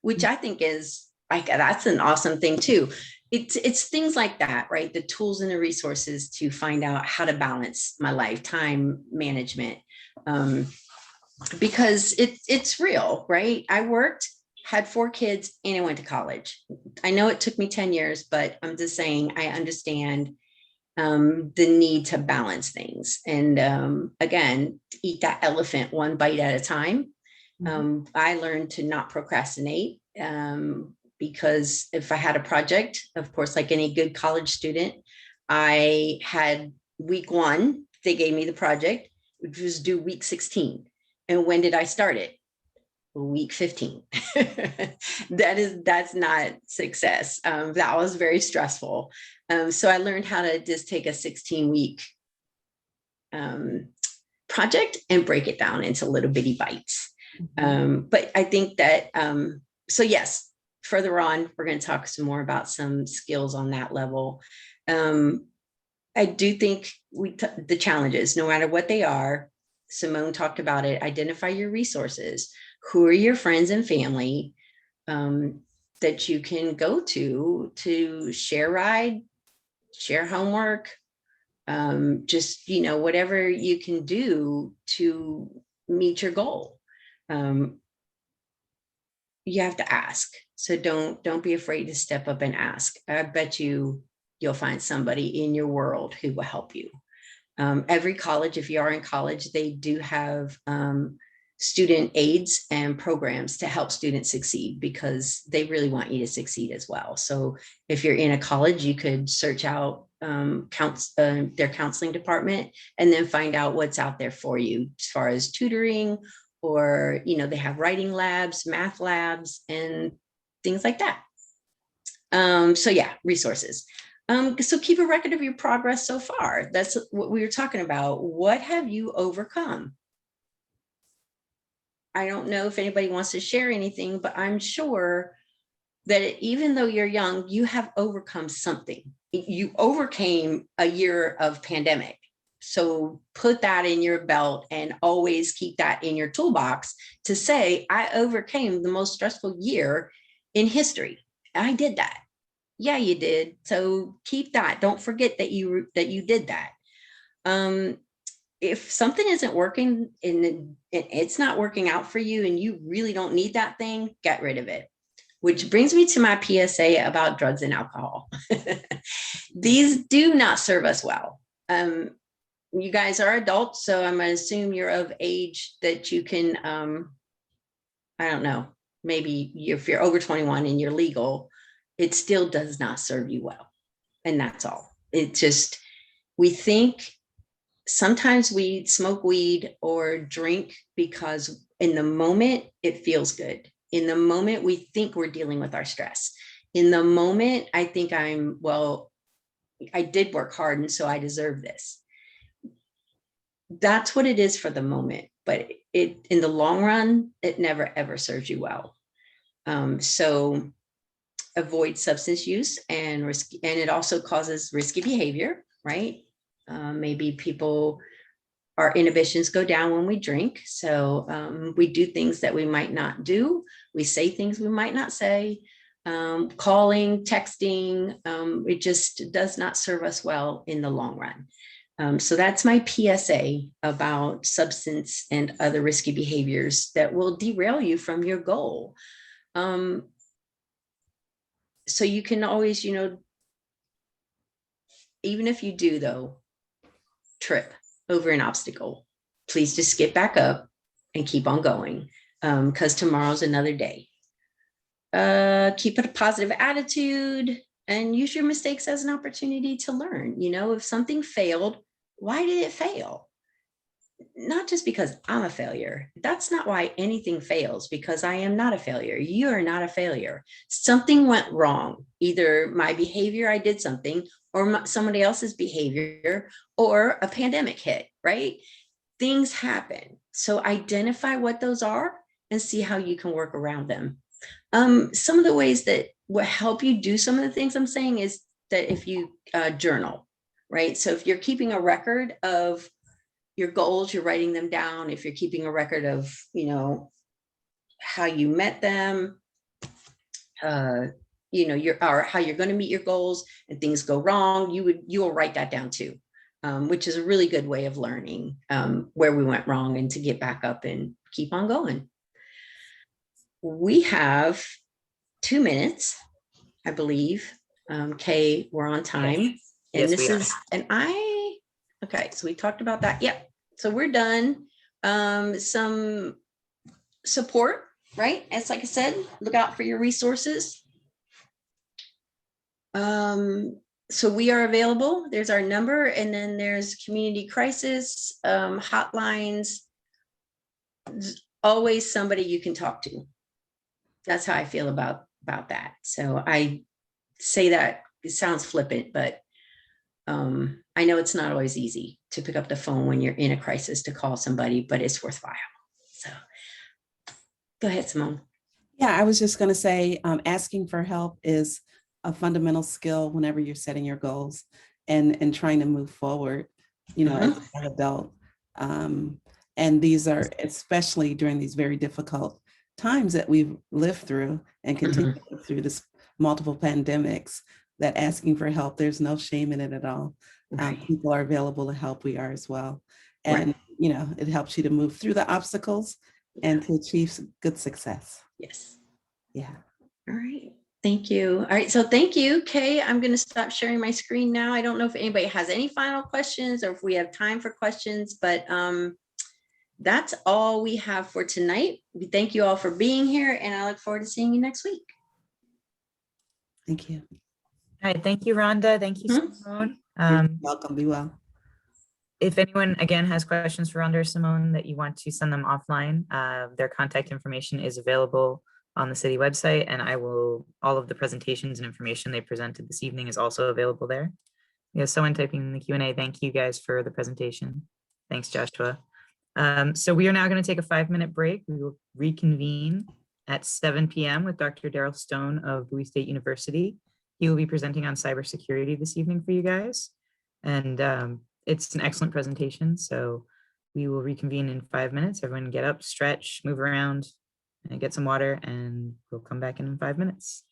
Which I think is like, that's an awesome thing too. It's things like that, right? The tools and the resources to find out how to balance my lifetime management. Because it's real, right? I worked, had 4 kids, and I went to college. I know it took me 10 years, but I'm just saying I understand the need to balance things. And again, eat that elephant one bite at a time. I learned to not procrastinate because if I had a project, of course, like any good college student, I had week 1, they gave me the project, which was due week 16. And when did I start it? Week 15. That's not success. That was very stressful. So I learned how to just take a 16-week project and break it down into little bitty bites. But I think that, so yes, further on, we're going to talk some more about some skills on that level. I do think the challenges, no matter what they are, Simone talked about it, identify your resources. Who are your friends and family that you can go to share ride, share homework, just, whatever you can do to meet your goal. You have to ask. So don't be afraid to step up and ask. I bet you'll find somebody in your world who will help you. Every college, if you are in college, they do have student aids and programs to help students succeed because they really want you to succeed as well. So if you're in a college, you could search out their counseling department and then find out what's out there for you as far as tutoring, or, they have writing labs, math labs, and things like that. So yeah, resources. So keep a record of your progress so far. That's what we were talking about. What have you overcome? I don't know if anybody wants to share anything, but I'm sure that even though you're young, you have overcome something. You overcame a year of pandemic. So put that in your belt and always keep that in your toolbox to say, I overcame the most stressful year in history. I did that. Yeah, you did. So keep that. Don't forget that you did that. If something isn't working and it's not working out for you and you really don't need that thing, get rid of it. Which brings me to my PSA about drugs and alcohol. These do not serve us well. You guys are adults, so I'm going to assume you're of age that you can, I don't know, maybe if you're over 21 and you're legal, it still does not serve you well. And that's all. It just, we think sometimes we smoke weed or drink because in the moment it feels good. In the moment we think we're dealing with our stress. In the moment, I think I did work hard and so I deserve this. that's what it is for the moment, but it in the long run, it never ever serves you well. So avoid substance use and risk, and it also causes risky behavior, right? Maybe people, our inhibitions go down when we drink. So we do things that we might not do. We say things we might not say. Calling, texting, it just does not serve us well in the long run. So that's my PSA about substance and other risky behaviors that will derail you from your goal. So you can always, even if you do though, trip over an obstacle, please just get back up and keep on going, because tomorrow's another day. Keep a positive attitude and use your mistakes as an opportunity to learn. If something failed, why did it fail? Not just because I'm a failure. That's not why anything fails, because I am not a failure. You are not a failure. Something went wrong. Either my behavior, I did something, or somebody else's behavior, or a pandemic hit, right? Things happen. So identify what those are and see how you can work around them. Some of the ways that will help you do some of the things I'm saying is that if you journal, right? So if you're keeping a record of your goals, you're writing them down. If you're keeping a record of, how you met them, or how you're going to meet your goals and things go wrong, you'll write that down too, which is a really good way of learning where we went wrong and to get back up and keep on going. We have 2 minutes, I believe. Kay, we're on time. Yes, And this we are. is, okay, so we talked about that. Yep. So we're done. Some support, right? As like I said, look out for your resources. So we are available. There's our number, and then there's community crisis hotlines. There's always somebody you can talk to. That's how I feel about that. So I say that it sounds flippant, but I know it's not always easy to pick up the phone when you're in a crisis to call somebody, but it's worthwhile. So go ahead, Simone. Yeah, I was just going to say, asking for help is a fundamental skill whenever you're setting your goals and trying to move forward, as an adult. And these are, especially during these very difficult times that we've lived through and continue through this multiple pandemics, that asking for help, there's no shame in it at all. People are available to help. We are as well. And, it helps you to move through the obstacles and to achieve good success. Yes. Yeah. All right. Thank you. All right. So thank you, Kay. I'm going to stop sharing my screen now. I don't know if anybody has any final questions or if we have time for questions, but that's all we have for tonight. We thank you all for being here, and I look forward to seeing you next week. Thank you. All right, thank you, Rhonda. Thank you, Simone. You're welcome. Be well. If anyone, again, has questions for Rhonda or Simone that you want to send them offline, their contact information is available on the city website, and all of the presentations and information they presented this evening is also available there. Someone typing in the Q&A, thank you guys for the presentation. Thanks, Joshua. So we are now going to take a 5-minute break. We will reconvene at 7 p.m. with Dr. Daryl Stone of Bowie State University. He will be presenting on cybersecurity this evening for you guys. And it's an excellent presentation. So we will reconvene in 5 minutes. Everyone get up, stretch, move around, and get some water, and we'll come back in 5 minutes.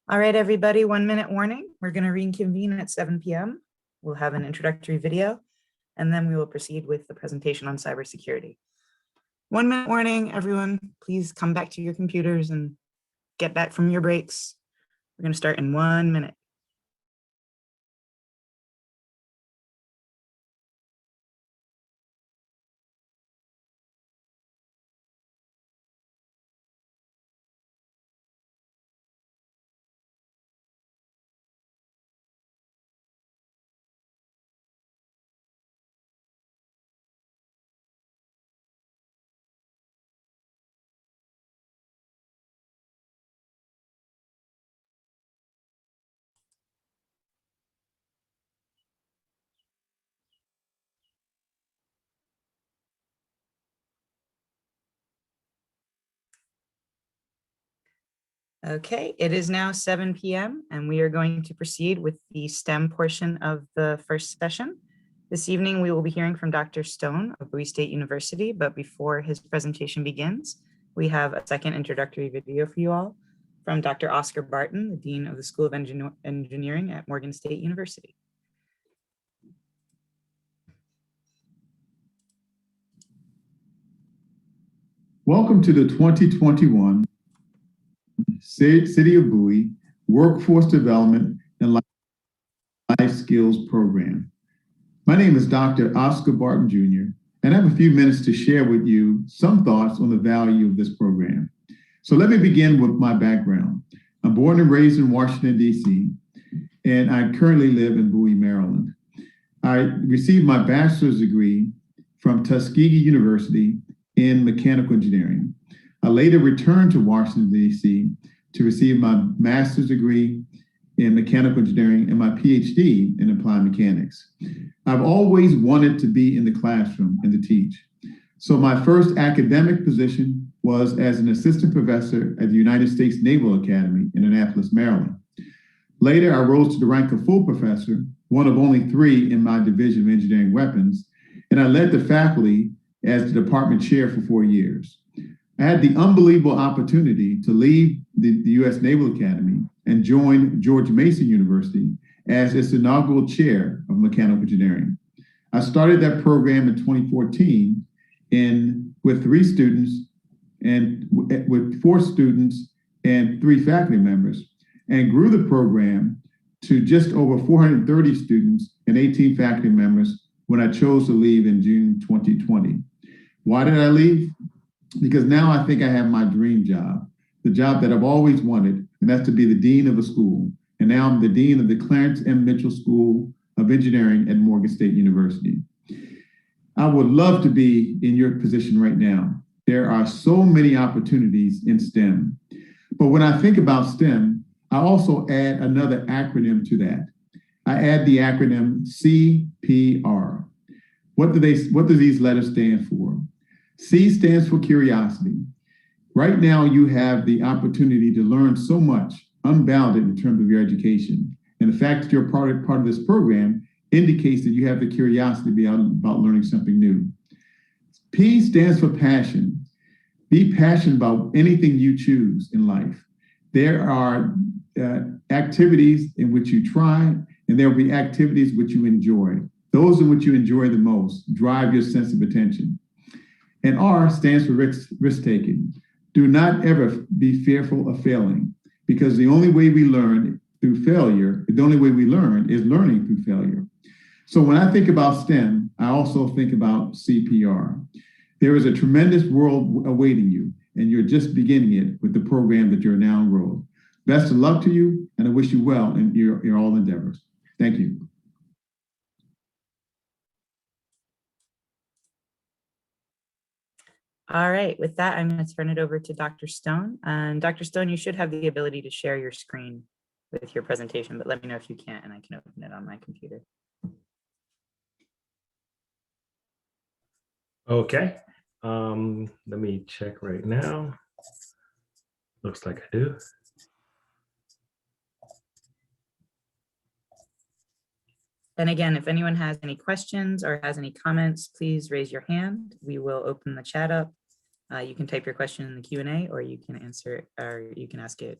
All right, everybody, 1 minute warning. We're going to reconvene at 7 p.m. We'll have an introductory video, and then we will proceed with the presentation on cybersecurity. 1 minute warning, everyone, please come back to your computers and get back from your breaks. We're going to start in 1 minute. Okay, it is now 7 p.m. and we are going to proceed with the STEM portion of the first session. This evening, we will be hearing from Dr. Stone of Bowie State University, but before his presentation begins, we have a second introductory video for you all from Dr. Oscar Barton, the Dean of the School of Engineering at Morgan State University. Welcome to the 2021 City of Bowie Workforce Development and Life Skills Program. My name is Dr. Oscar Barton Jr., and I have a few minutes to share with you some thoughts on the value of this program. So let me begin with my background. I'm born and raised in Washington, D.C., and I currently live in Bowie, Maryland. I received my bachelor's degree from Tuskegee University in mechanical engineering. I later returned to Washington, D.C. to receive my master's degree in mechanical engineering and my PhD in applied mechanics. I've always wanted to be in the classroom and to teach. So my first academic position was as an assistant professor at the United States Naval Academy in Annapolis, Maryland. Later, I rose to the rank of full professor, one of only 3 in my division of engineering weapons, and I led the faculty as the department chair for 4 years. I had the unbelievable opportunity to leave the U.S. Naval Academy and join George Mason University as its inaugural chair of mechanical engineering. I started that program in 2014 with 3 students and with 4 students and 3 faculty members, and grew the program to just over 430 students and 18 faculty members when I chose to leave in June 2020. Why did I leave? Because now I think I have my dream job, the job that I've always wanted, and that's to be the dean of a school. And now I'm the dean of the Clarence M. Mitchell School of Engineering at Morgan State University. I would love to be in your position right now. There are so many opportunities in STEM. But when I think about STEM, I also add another acronym to that. I add the acronym CPR. What do these letters stand for? C stands for curiosity. Right now, you have the opportunity to learn so much, unbounded in terms of your education. And the fact that you're part of this program indicates that you have the curiosity about learning something new. P stands for passion. Be passionate about anything you choose in life. There are activities in which you try, and there will be activities which you enjoy. Those in which you enjoy the most drive your sense of attention. And R stands for risk-taking. Do not ever be fearful of failing, because the only way we learn through failure, the only way we learn is learning through failure. So when I think about STEM, I also think about CPR. There is a tremendous world awaiting you, and you're just beginning it with the program that you're now enrolled. Best of luck to you, and I wish you well in your all endeavors. Thank you. All right, with that, I'm going to turn it over to Dr. Stone. And Dr. Stone, you should have the ability to share your screen with your presentation, but let me know if you can't, and I can open it on my computer. Okay, let me check right now. Looks like I do. And again, if anyone has any questions or has any comments, please raise your hand. We will open the chat up. You can type your question in the Q&A, or you can answer it, or you can ask it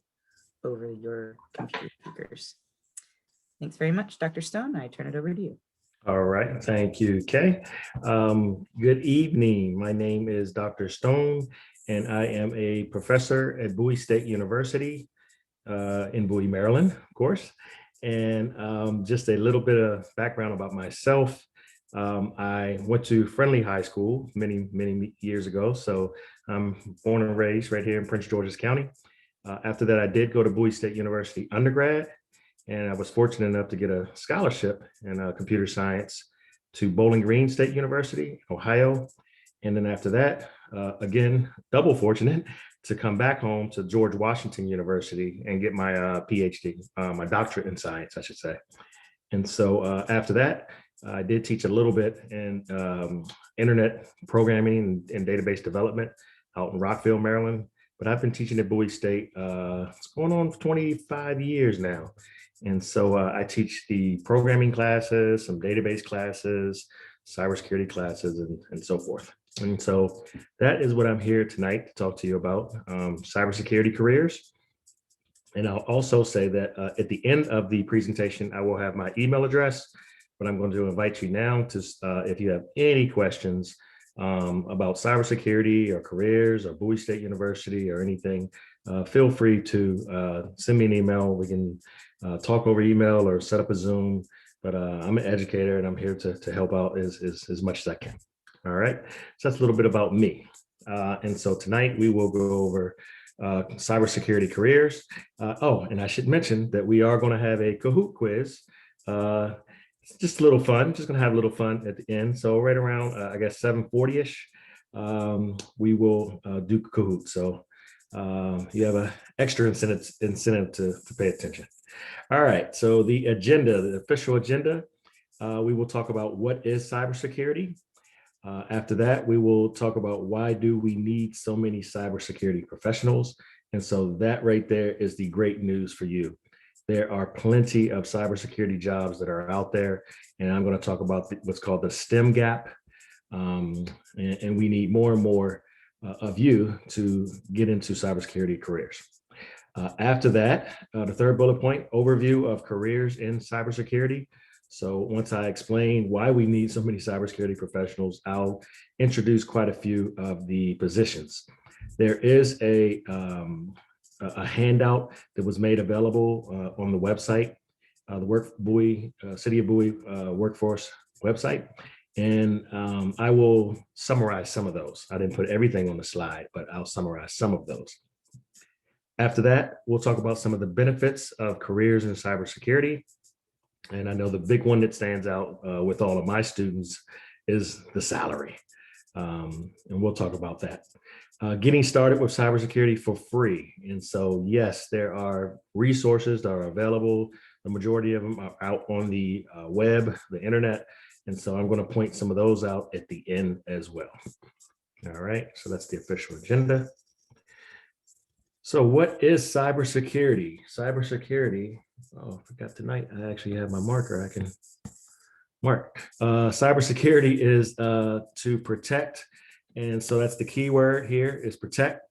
over your computer speakers. Thanks very much, Dr. Stone. I turn it over to you. All right, thank you, Kay. Good evening. My name is Dr. Stone, and I am a professor at Bowie State University in Bowie, Maryland, of course. And just a little bit of background about myself. I went to Friendly High School many years ago. So I'm born and raised right here in Prince George's County. After that, I did go to Bowie State University undergrad, and I was fortunate enough to get a scholarship in computer science to Bowling Green State University, Ohio. And then after that, again, double fortunate to come back home to George Washington University and get my PhD, my doctorate in science, I should say. And so after that, I did teach a little bit in internet programming and database development out in Rockville, Maryland. But I've been teaching at Bowie State, it's going on for 25 years now. And so I teach the programming classes, some database classes, cybersecurity classes, and so forth. And so that is what I'm here tonight to talk to you about, cybersecurity careers. And I'll also say that at the end of the presentation, I will have my email address, but I'm going to invite you now to, if you have any questions about cybersecurity or careers or Bowie State University or anything, feel free to send me an email. We can talk over email or set up a Zoom, but I'm an educator and I'm here to help out as much as I can. All right, so that's a little bit about me. And so tonight we will go over cybersecurity careers. Oh, and I should mention that we are going to have a Kahoot quiz. It's just a little fun, just going to have a little fun at the end. So right around, I guess, 7:40-ish, we will do Kahoot. So you have an extra incentive to pay attention. All right, so the agenda, the official agenda, we will talk about what is cybersecurity. After that, we will talk about why do we need so many cybersecurity professionals. And so that right there is the great news for you. There are plenty of cybersecurity jobs that are out there. And I'm going to talk about what's called the STEM gap. And we need more and more of you to get into cybersecurity careers. After that, the third bullet point, overview of careers in cybersecurity. So once I explain why we need so many cybersecurity professionals, I'll introduce quite a few of the positions. There is a handout that was made available on the website, the City of Bowie Workforce website. And I will summarize some of those. I didn't put everything on the slide, but I'll summarize some of those. After that, we'll talk about some of the benefits of careers in cybersecurity. And I know the big one that stands out with all of my students is the salary. And we'll talk about that. Getting started with cybersecurity for free. And so, yes, there are resources that are available. The majority of them are out on the web, the internet. And so I'm going to point some of those out at the end as well. All right, so that's the official agenda. So what is cybersecurity? Cybersecurity, oh, I forgot tonight, I actually have my marker, I can mark. Cybersecurity is to protect. And so that's the key word here is protect.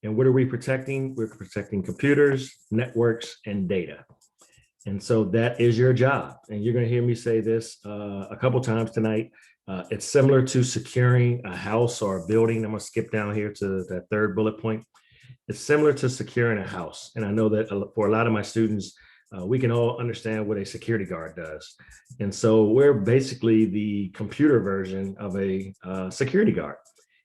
And what are we protecting? We're protecting computers, networks, and data. And so that is your job. And you're going to hear me say this a couple times tonight. It's similar to securing a house or a building. I'm going to skip down here to that third bullet point. It's similar to securing a house. And I know that for a lot of my students, we can all understand what a security guard does. And so we're basically the computer version of a security guard.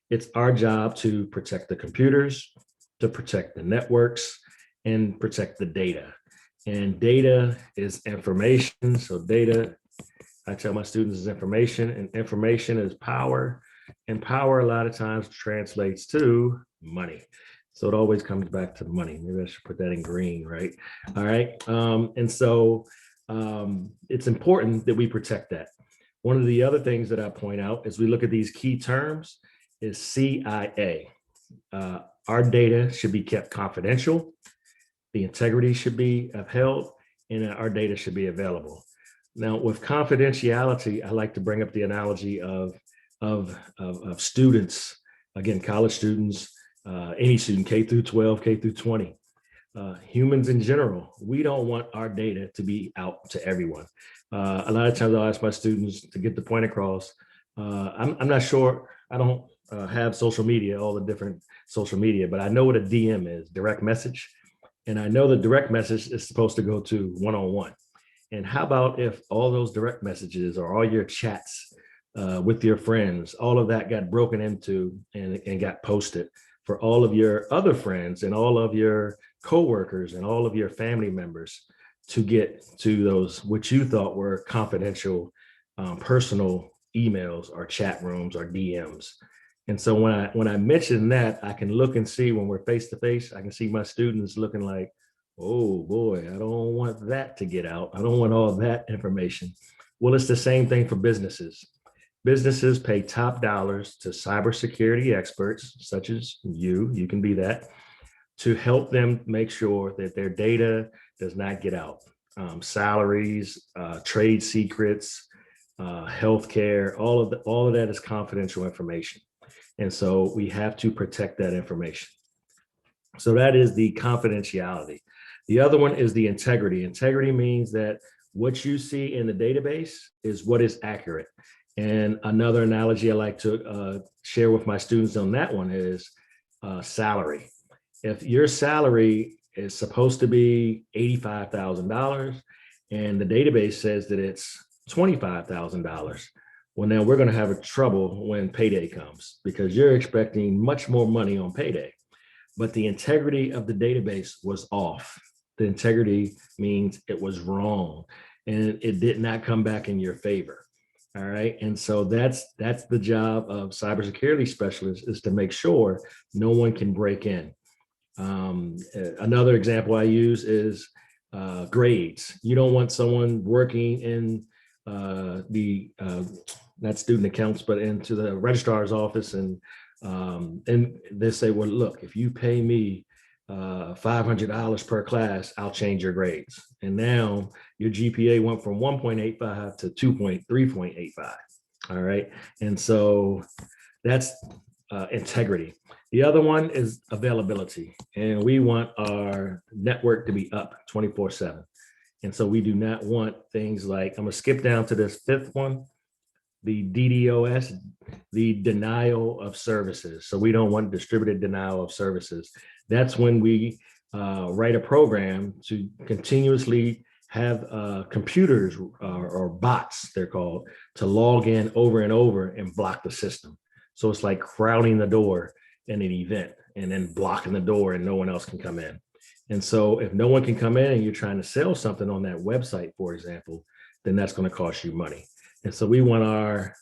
It's our job to protect the computers, to protect the networks, and protect the data. And data is information. So data, I tell my students, is information, and information is power. And power a lot of times translates to money. So it always comes back to money. Maybe I should put that in green, right? All right. And so it's important that we protect that. One of the other things that I point out as we look at these key terms is CIA. Our data should be kept confidential. The integrity should be upheld, and our data should be available. Now, with confidentiality, I like to bring up the analogy of students, again, college students, any student, K through 12, K through 20. humans in general, we don't want our data to be out to everyone. A lot of times I'll ask my students to get the point across. I'm not sure, I don't have social media, all the different social media, but I know what a DM is, direct message. And I know the direct message is supposed to go to one-on-one. And how about if all those direct messages or all your chats with your friends, all of that got broken into and got posted for all of your other friends and all of your coworkers and all of your family members to get to those, which you thought were confidential, personal emails or chat rooms or DMs. And so when I mention that, I can look and see when we're face to face, I can see my students looking like, oh boy, I don't want that to get out. I don't want all that information. Well, it's the same thing for businesses. Businesses pay top dollars to cybersecurity experts, such as you can be that, to help them make sure that their data does not get out. Salaries, trade secrets, healthcare, all of that is confidential information. And so we have to protect that information. So that is the confidentiality. The other one is the integrity. Integrity means that what you see in the database is what is accurate. And another analogy I like to share with my students on that one is salary. If your salary is supposed to be $85,000 and the database says that it's $25,000, well, now we're going to have a trouble when payday comes because you're expecting much more money on payday. But the integrity of the database was off. The integrity means it was wrong and it did not come back in your favor. All right. And so that's the job of cybersecurity specialists, is to make sure no one can break in. Another example I use is grades. You don't want someone working in not student accounts, but into the registrar's office and they say, well, look, if you pay me $500 per class, I'll change your grades. And now your GPA went from 1.85 to 3.85. All right. And so that's integrity. The other one is availability. And we want our network to be up 24/7. And so we do not want things like, I'm going to skip down to this fifth one, the DDoS, the denial of services. So we don't want distributed denial of services. That's when we write a program to continuously have computers or bots, they're called, to log in over and over and block the system. So it's like crowding the door in an event and then blocking the door and no one else can come in. And so if no one can come in and you're trying to sell something on that website, for example, then that's going to cost you money. And so we want our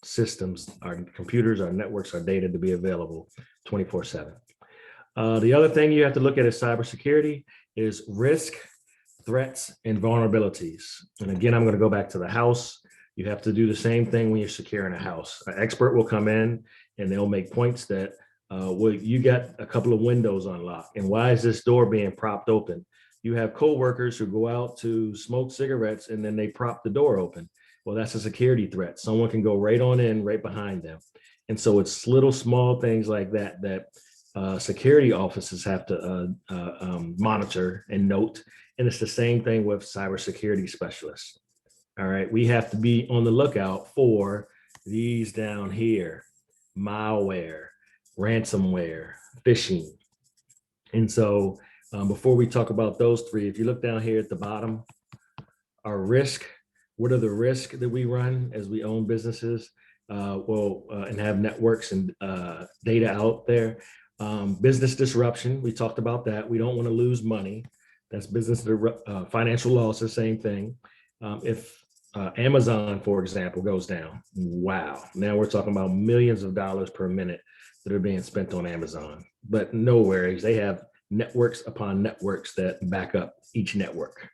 systems, our computers, our networks, our data to be available 24/7. The other thing you have to look at is cybersecurity is risk, threats, and vulnerabilities. And again, I'm going to go back to the house. You have to do the same thing when you're securing a house. An expert will come in and they'll make points that, well, you got a couple of windows unlocked. And why is this door being propped open? You have coworkers who go out to smoke cigarettes and then they prop the door open. Well, that's a security threat. Someone can go right on in, right behind them. And so it's little small things like that that security offices have to monitor and note. And it's the same thing with cybersecurity specialists. All right, we have to be on the lookout for these down here: malware, ransomware, phishing. And so before we talk about those three, if you look down here at the bottom, our risk, what are the risks that we run as we own businesses and have networks and data out there? Business disruption, we talked about that. We don't want to lose money. That's business, financial losses, same thing. If Amazon, for example, goes down, wow, now we're talking about millions of dollars per minute that are being spent on Amazon. But no worries, they have networks upon networks that back up each network.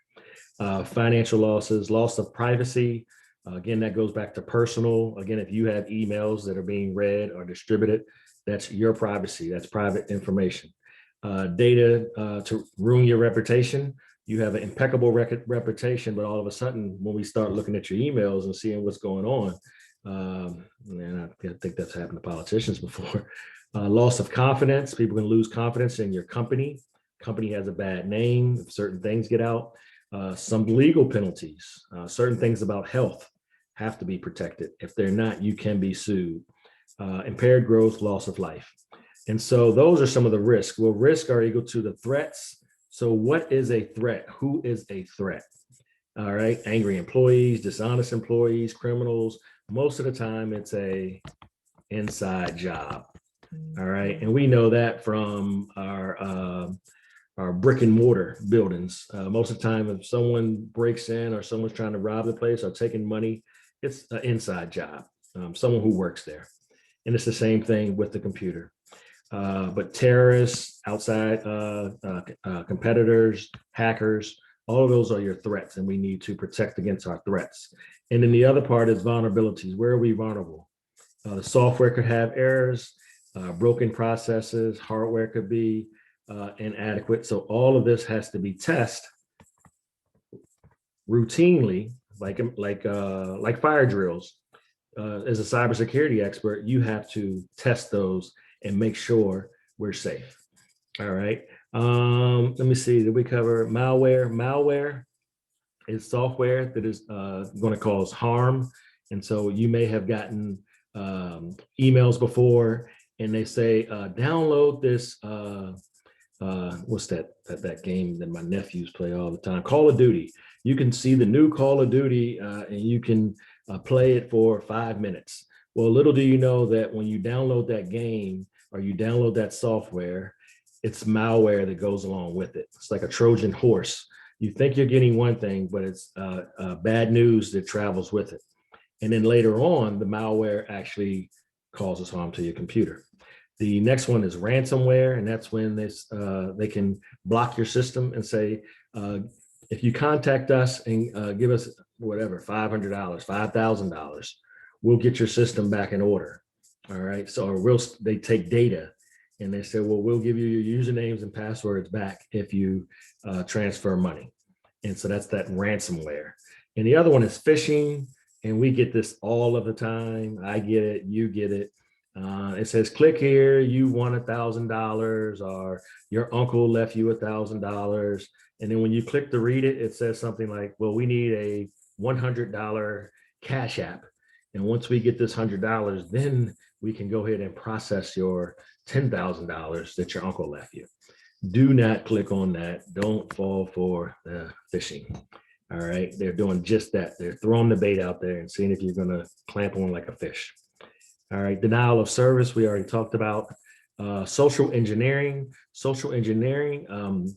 Financial losses, loss of privacy. Again, that goes back to personal. Again, if you have emails that are being read or distributed, that's your privacy, that's private information. Data to ruin your reputation. You have an impeccable reputation, but all of a sudden, when we start looking at your emails and seeing what's going on, and I think that's happened to politicians before. Loss of confidence. People can lose confidence in your company company has a bad name, if certain things get out, some legal penalties, certain things about health have to be protected. If they're not, you can be sued. Impaired growth, loss of life. And so those are some of the risks. Well, risks are equal to the threats. So what is a threat? Who is a threat? All right, angry employees, dishonest employees, criminals. Most of the time it's a inside job. All right, and we know that from our brick and mortar buildings. Most of the time, if someone breaks in or someone's trying to rob the place or taking money, it's an inside job, someone who works there. And it's the same thing with the computer. But terrorists, outside competitors, hackers, all of those are your threats, and we need to protect against our threats. And then the other part is vulnerabilities. Where are we vulnerable? The software could have errors, broken processes, hardware could be inadequate. So all of this has to be tested routinely, like fire drills. As a cybersecurity expert, you have to test those and make sure we're safe. All right. Let me see. Did we cover malware? Malware is software that is going to cause harm. And so you may have gotten emails before, and they say, download this. What's that game that my nephews play all the time? Call of Duty. You can see the new Call of Duty, and you can play it for 5 minutes. Well, little do you know that when you download that game or you download that software, it's malware that goes along with it. It's like a Trojan horse. You think you're getting one thing, but it's bad news that travels with it. And then later on, the malware actually causes harm to your computer. The next one is ransomware, and that's when they can block your system and say, if you contact us and give us whatever, $500, $5,000, we'll get your system back in order. All right. So they take data and they say, well, we'll give you your usernames and passwords back if you transfer money. And so that's that ransomware. And the other one is phishing. And we get this all of the time. I get it. You get it. It says, click here, you won $1,000, or your uncle left you $1,000. And then when you click to read it, it says something like, well, we need a $100 Cash App. And once we get this $100, then we can go ahead and process your $10,000 that your uncle left you. Do not click on that. Don't fall for the phishing. All right. They're doing just that. They're throwing the bait out there and seeing if you're going to clamp on like a fish. All right. Denial of service. We already talked about social engineering. Social engineering.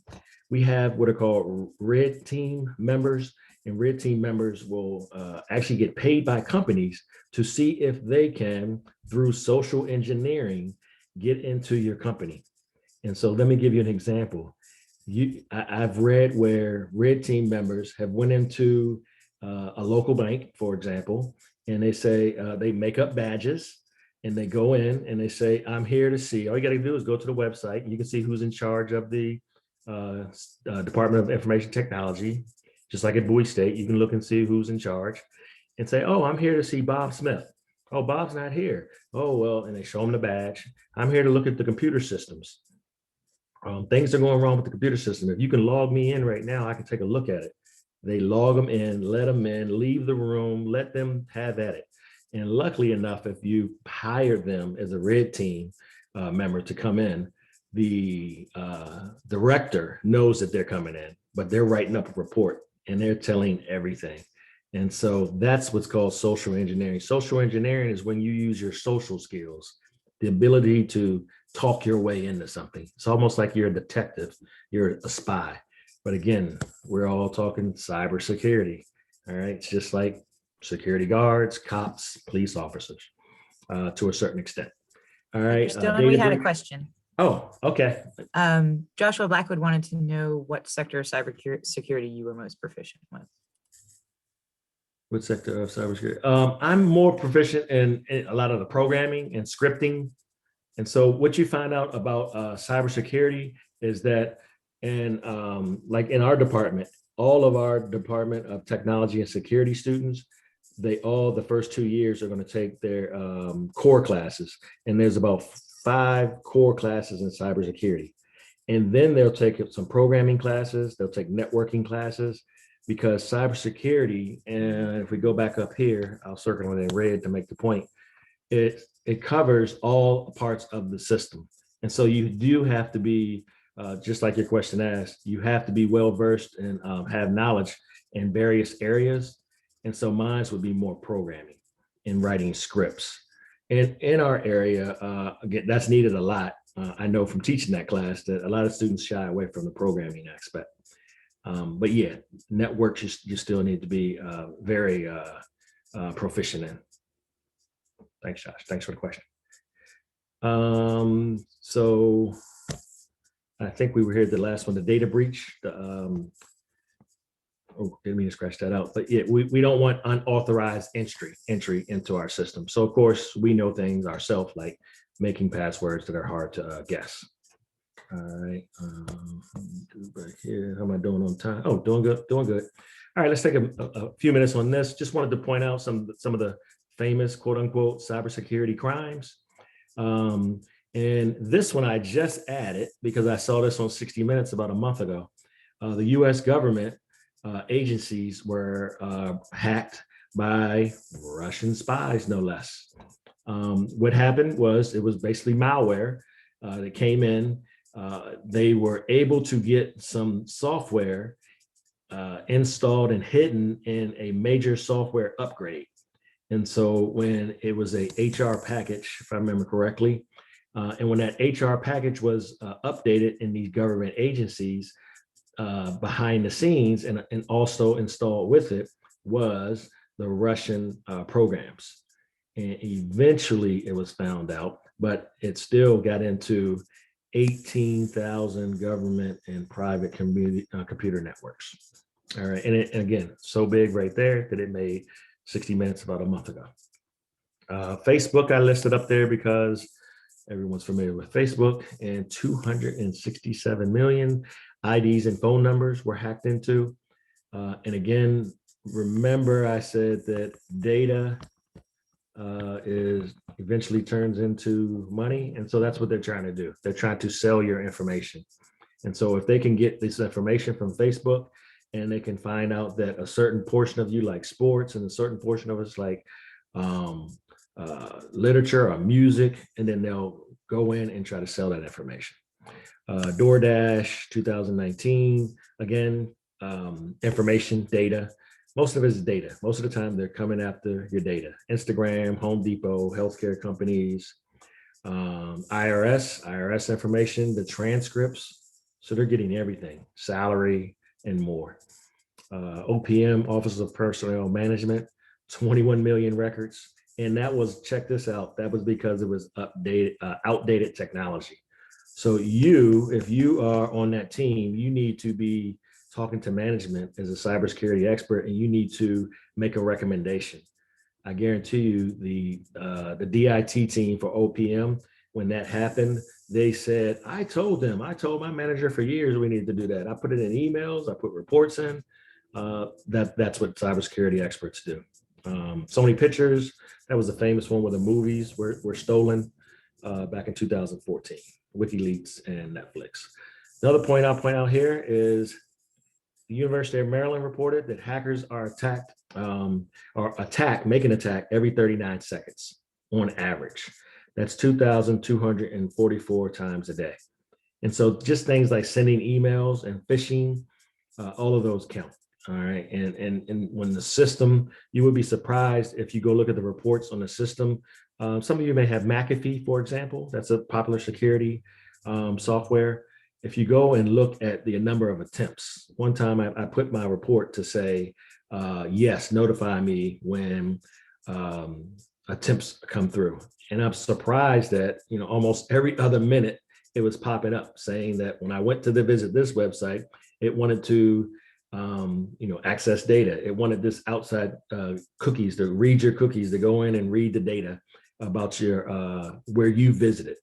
We have what are called red team members, and red team members will actually get paid by companies to see if they can, through social engineering, get into your company. And so let me give you an example. I've read where red team members have went into a local bank, for example, and they say they make up badges and they go in and they say, I'm here to see. All you got to do is go to the website and you can see who's in charge of the Department of Information Technology. Just like at Bowie State, you can look and see who's in charge and say, oh, I'm here to see Bob Smith. Oh, Bob's not here. Oh, well, and they show them the badge. I'm here to look at the computer systems. Things are going wrong with the computer system. If you can log me in right now, I can take a look at it. They log them in, let them in, leave the room, let them have at it. And luckily enough, if you hire them as a red team member to come in, the director knows that they're coming in, but they're writing up a report and they're telling everything. And so that's what's called social engineering. Social engineering is when you use your social skills, the ability to talk your way into something. It's almost like you're a detective, you're a spy. But again, we're all talking cybersecurity. All right. It's just like security guards, cops, police officers to a certain extent. All right. Stone, we had a question. Oh, okay. Joshua Blackwood wanted to know what sector of cybersecurity you were most proficient with. What sector of cybersecurity? I'm more proficient in a lot of the programming and scripting. And so what you find out about cybersecurity is that like in our department, all of our Department of Technology and Security students, the first 2 years are going to take their core classes. And there's about 5 core classes in cybersecurity. And then they'll take some programming classes, they'll take networking classes, because cybersecurity, and if we go back up here, I'll circle it in red to make the point, it covers all parts of the system. And so you do have to be, just like your question asked, you have to be well-versed and have knowledge in various areas. And so mine would be more programming and writing scripts. And in our area, again, that's needed a lot. I know from teaching that class that a lot of students shy away from the programming aspect. But yeah, networks you still need to be very proficient in. Thanks, Josh. Thanks for the question. So I think we were here at the last one, the data breach. Oh, didn't mean to scratch that out, but yeah, we don't want unauthorized entry into our system. So of course we know things ourselves, like making passwords that are hard to guess. All right, back here. How am I doing on time? Oh, doing good, doing good. All right, let's take a few minutes on this. Just wanted to point out some of the famous quote unquote cybersecurity crimes. And this one I just added because I saw this on 60 Minutes about a month ago. The US government agencies were hacked by Russian spies, no less. What happened was it was basically malware that came in. They were able to get some software installed and hidden in a major software upgrade. And so when it was a HR package, if I remember correctly, and when that HR package was updated in these government agencies, behind the scenes and also installed with it was the Russian programs. And eventually it was found out, but it still got into 18,000 government and private computer networks. All right, and again, so big right there that it made 60 Minutes about a month ago. Facebook I listed up there because everyone's familiar with Facebook, and 267 million IDs and phone numbers were hacked into. And again, remember I said that data is eventually turns into money. And so that's what they're trying to do. They're trying to sell your information. And so if they can get this information from Facebook and they can find out that a certain portion of you like sports and a certain portion of us like literature or music, and then they'll go in and try to sell that information. DoorDash 2019, again, information, data. Most of it is data. Most of the time they're coming after your data. Instagram, Home Depot, healthcare companies, IRS information, the transcripts. So they're getting everything, salary and more. OPM, Office of Personnel Management, 21 million records. And that was, check this out, that was because it was outdated technology. So if you are on that team, you need to be talking to management as a cybersecurity expert, and you need to make a recommendation. I guarantee you the DIT team for OPM, when that happened, they said, I told my manager for years we need to do that. I put it in emails, I put reports in. That's what cybersecurity experts do. So many pictures. That was a famous one where the movies were stolen back in 2014, WikiLeaks and Netflix. Another point I'll point out here is the University of Maryland reported that hackers are make an attack every 39 seconds on average. That's 2,244 times a day. And so just things like sending emails and phishing, all of those count. All right. And when the system, you would be surprised if you go look at the reports on the system. Some of you may have McAfee, for example. That's a popular security software. If you go and look at the number of attempts, one time I put my report to say, yes, notify me when attempts come through. And I'm surprised that, almost every other minute it was popping up saying that when I went to visit this website, it wanted to access data. It wanted this outside cookies to read your cookies, to go in and read the data about your where you visited.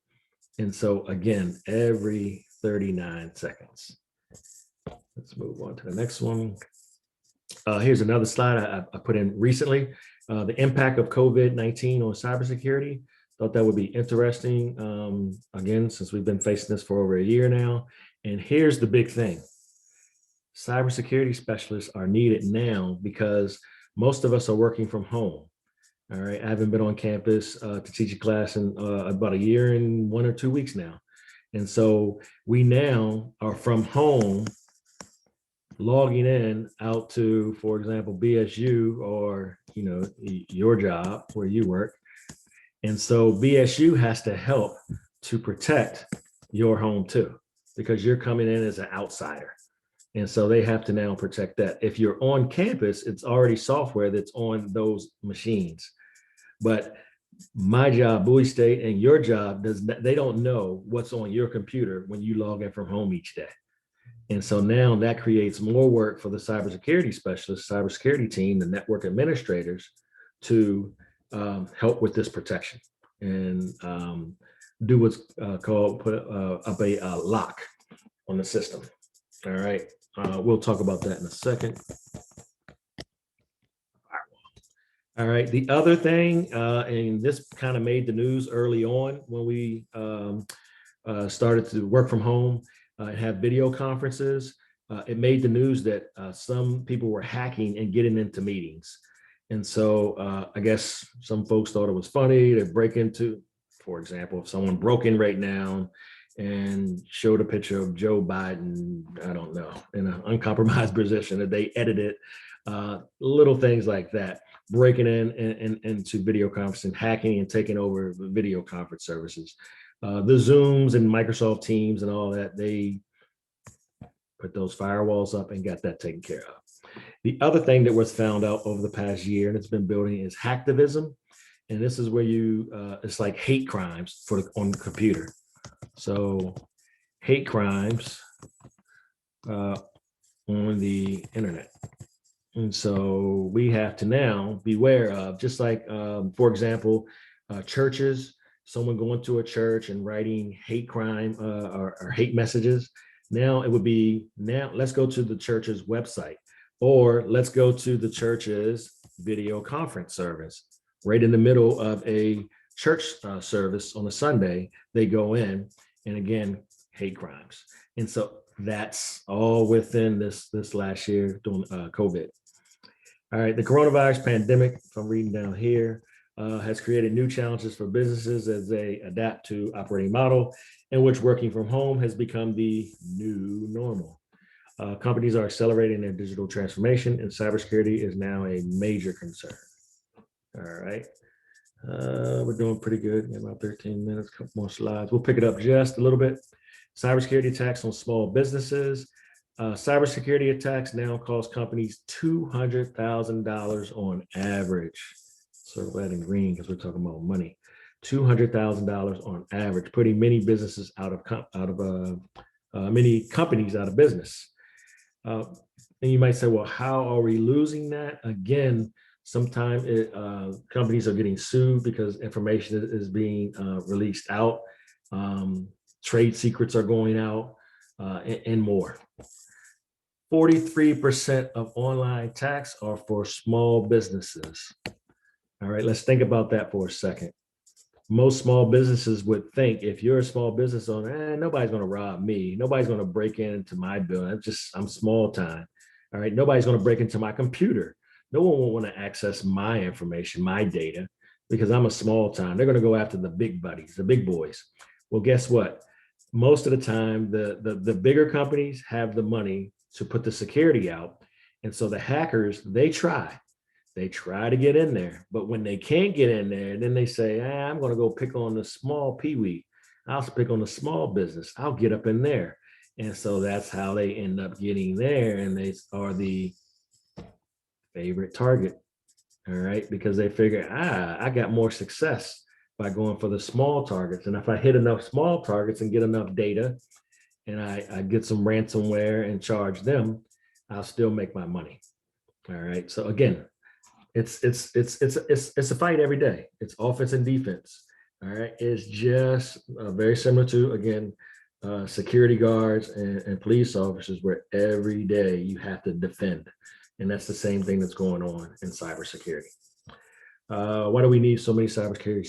And so again, every 39 seconds. Let's move on to the next one. Here's another slide I put in recently. The impact of COVID-19 on cybersecurity. Thought that would be interesting. Again, since we've been facing this for over a year now, And here's the big thing. Cybersecurity specialists are needed now because most of us are working from home. All right. I haven't been on campus to teach a class in about a year and 1 or 2 weeks now. And so we now are from home logging in out to, for example, BSU or, your job where you work. And so BSU has to help to protect your home too, because you're coming in as an outsider. And so they have to now protect that. If you're on campus, it's already software that's on those machines. But my job, Bowie State, and your job, they don't know what's on your computer when you log in from home each day. And so now that creates more work for the cybersecurity specialists, cybersecurity team, the network administrators to help with this protection and do what's called put up a lock on the system. All right. We'll talk about that in a second. All right. The other thing, and this kind of made the news early on when we started to work from home and have video conferences. It made the news that some people were hacking and getting into meetings. And so I guess some folks thought it was funny to break into, for example, if someone broke in right now and showed a picture of Joe Biden, I don't know, in an uncompromised position, that they edited little things like that, breaking into video conferencing, hacking and taking over video conference services. The Zooms and Microsoft Teams and all that, they put those firewalls up and got that taken care of. The other thing that was found out over the past year, and it's been building, is hacktivism. And this is where it's like hate crimes on the computer. So hate crimes on the internet. And so we have to now beware of, just like, for example, churches, someone going to a church and writing hate crime or hate messages. Now it would be, let's go to the church's website, or let's go to the church's video conference service. Right in the middle of a church service on a Sunday, they go in, and again, hate crimes. And so that's all within this last year during COVID. All right, the coronavirus pandemic, if I'm reading down here, has created new challenges for businesses as they adapt to operating model in which working from home has become the new normal. Companies are accelerating their digital transformation, and cybersecurity is now a major concern. All right, we're doing pretty good. In about 13 minutes, a couple more slides. We'll pick it up just a little bit. Cybersecurity attacks on small businesses. Cybersecurity attacks now cost companies $200,000 on average. Circle that in green because we're talking about money. $200,000 on average, putting many businesses many companies out of business. And you might say, well, how are we losing that? Again, sometimes companies are getting sued because information is being released out. Trade secrets are going out and more. 43% of online attacks are for small businesses. All right, let's think about that for a second. Most small businesses would think, if you're a small business owner, nobody's going to rob me. Nobody's going to break into my building. I'm small time. All right, nobody's going to break into my computer. No one will want to access my information, my data, because I'm a small time. They're going to go after the big buddies, the big boys. Well, guess what? Most of the time, the bigger companies have the money to put the security out. And so the hackers, they try to get in there, but when they can't get in there, then they say, I'm going to go pick on the small peewee. I'll pick on the small business. I'll get up in there. And so that's how they end up getting there. And they are the favorite target. All right. Because they figure, I got more success by going for the small targets. And if I hit enough small targets and get enough data, and I get some ransomware and charge them, I'll still make my money. All right. So again, it's a fight every day. It's offense and defense. All right. It's just very similar to, again, security guards and police officers, where every day you have to defend. And that's the same thing that's going on in cybersecurity. Why do we need so many cybersecurity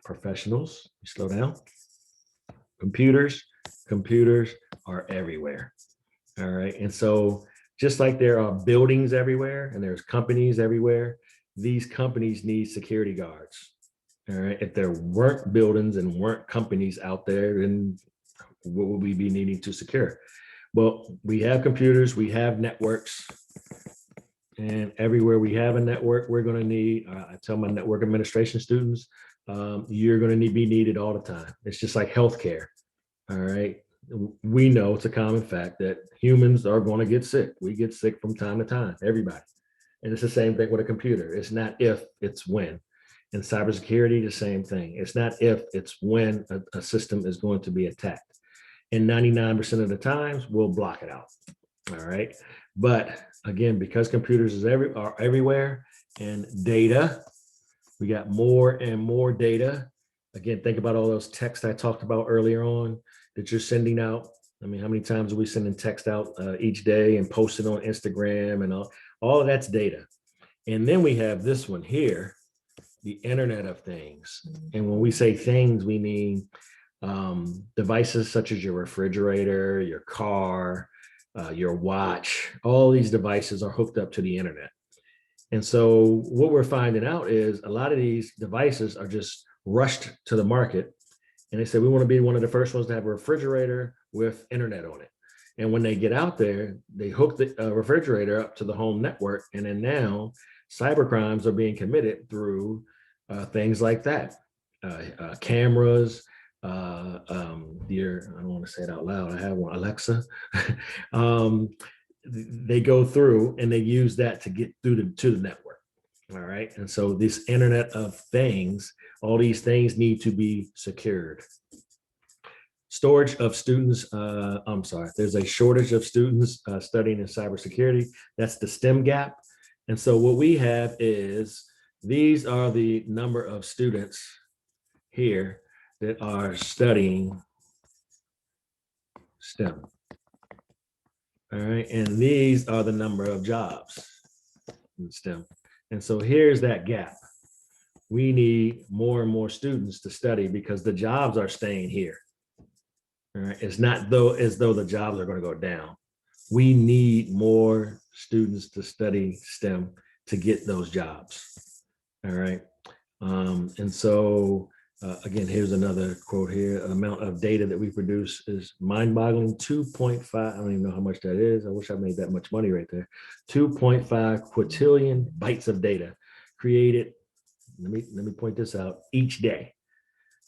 professionals? Slow down. Computers, computers are everywhere. All right. And so just like there are buildings everywhere and there's companies everywhere, these companies need security guards. All right. If there weren't buildings and weren't companies out there, then what would we be needing to secure? Well, we have computers, we have networks, and everywhere we have a network, we're going to need, I tell my network administration students, you're going to be needed all the time. It's just like healthcare. All right. We know it's a common fact that humans are going to get sick. We get sick from time to time, everybody. And it's the same thing with a computer. It's not if, it's when. In cybersecurity, the same thing. It's not if, it's when a system is going to be attacked. And 99% of the times, we'll block it out. All right. But again, because computers are everywhere and data, we got more and more data. Again, think about all those texts I talked about earlier on that you're sending out. I mean, how many times are we sending text out each day and posting on Instagram and all of that's data. And then we have this one here, the Internet of Things. And when we say things, we mean devices such as your refrigerator, your car, your watch. All these devices are hooked up to the internet. And so what we're finding out is a lot of these devices are just rushed to the market. And they say, we want to be one of the first ones to have a refrigerator with internet on it. And when they get out there, they hook the refrigerator up to the home network. And then now cyber crimes are being committed through things like that. Cameras, I don't want to say it out loud. I have one, Alexa. They go through and they use that to get through to the network. All right. And so this Internet of Things, all these things need to be secured. Storage of students, there's a shortage of students studying in cybersecurity. That's the STEM gap. And so what we have is, these are the number of students here that are studying STEM. All right, and these are the number of jobs in STEM. And so here's that gap. We need more and more students to study because the jobs are staying here. All right, it's not as though the jobs are going to go down. We need more students to study STEM to get those jobs. All right, and so again, here's another quote here. Amount of data that we produce is mind-boggling. 2.5, I don't even know how much that is. I wish I made that much money right there. 2.5 quintillion bytes of data created, let me point this out, each day.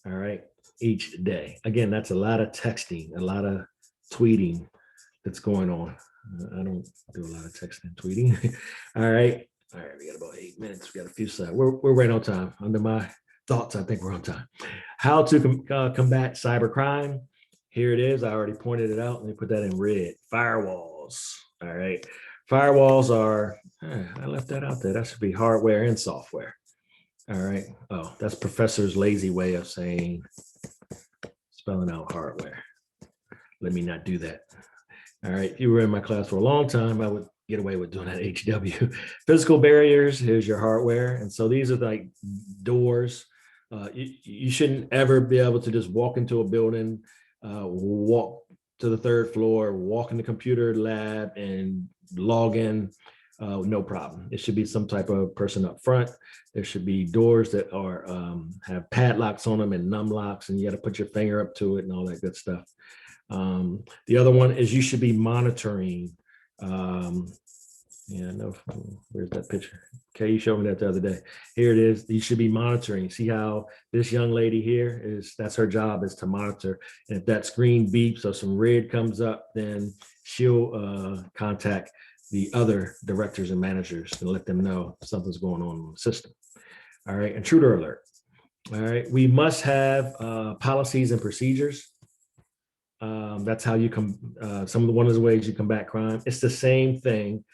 All right, each day. Again, that's a lot of texting, a lot of tweeting that's going on. I don't do a lot of texting and tweeting. All right, we got about 8 minutes. We got a few slides. We're right on time. Under my thoughts, I think we're on time. How to combat cybercrime. Here it is. I already pointed it out. Let me put that in red. Firewalls. All right. Firewalls are, I left that out there. That should be hardware and software. All right. Oh, that's professor's lazy way of saying, spelling out hardware. Let me not do that. All right. If you were in my class for a long time, I would get away with doing that HW. Physical barriers, here's your hardware. And so these are like doors. You shouldn't ever be able to just walk into a building, walk to the third floor, walk in the computer lab and log in, no problem. It should be some type of person up front. There should be doors that are have padlocks on them and num locks, and you got to put your finger up to it and all that good stuff. The other one is you should be monitoring. Yeah, no, where's that picture? Okay, you showed me that the other day. Here it is. You should be monitoring. See how this young lady here is, that's her job, is to monitor. And if that screen beeps or some red comes up, then she'll contact the other directors and managers and let them know something's going on in the system. All right, intruder alert. All right, we must have policies and procedures. That's how you one of the ways you combat crime. It's the same thing.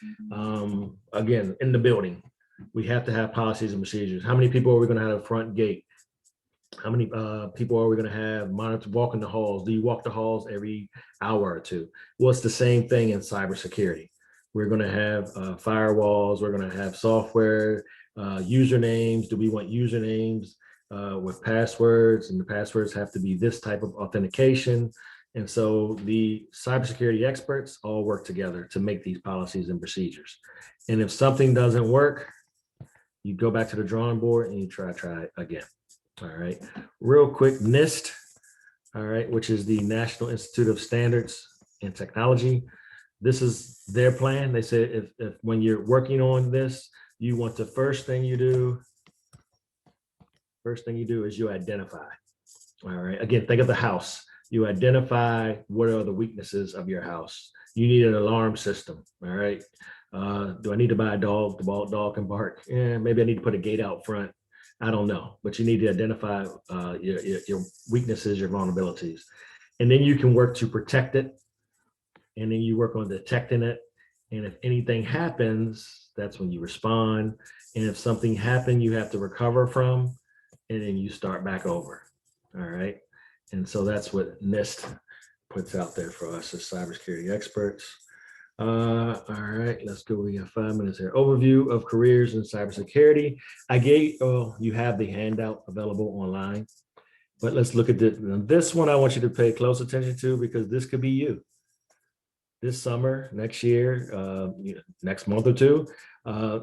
Again, in the building, we have to have policies and procedures. How many people are we going to have at front gate? How many people are we going to have walking the halls? Do you walk the halls every hour or two? Well, it's the same thing in cybersecurity. We're going to have firewalls. We're going to have software, usernames. Do we want usernames with passwords? And the passwords have to be this type of authentication. And so the cybersecurity experts all work together to make these policies and procedures. And if something doesn't work, you go back to the drawing board and you try again. All right. Real quick, NIST, all right, which is the National Institute of Standards and Technology. This is their plan. They said if when you're working on this, you want the first thing you do is you identify. All right. Again, think of the house. You identify what are the weaknesses of your house. You need an alarm system. All right. Do I need to buy a dog? The dog can bark. Yeah, maybe I need to put a gate out front. I don't know, but you need to identify your weaknesses, your vulnerabilities, and then you can work to protect it. And then you work on detecting it. And if anything happens, that's when you respond. And if something happened, you have to recover from, and then you start back over. All right. And so that's what NIST puts out there for us as cybersecurity experts. All right, let's go. We got 5 minutes here. Overview of careers in cybersecurity. You have the handout available online, but let's look at this. This one I want you to pay close attention to because this could be you. This summer, next year, next month or two,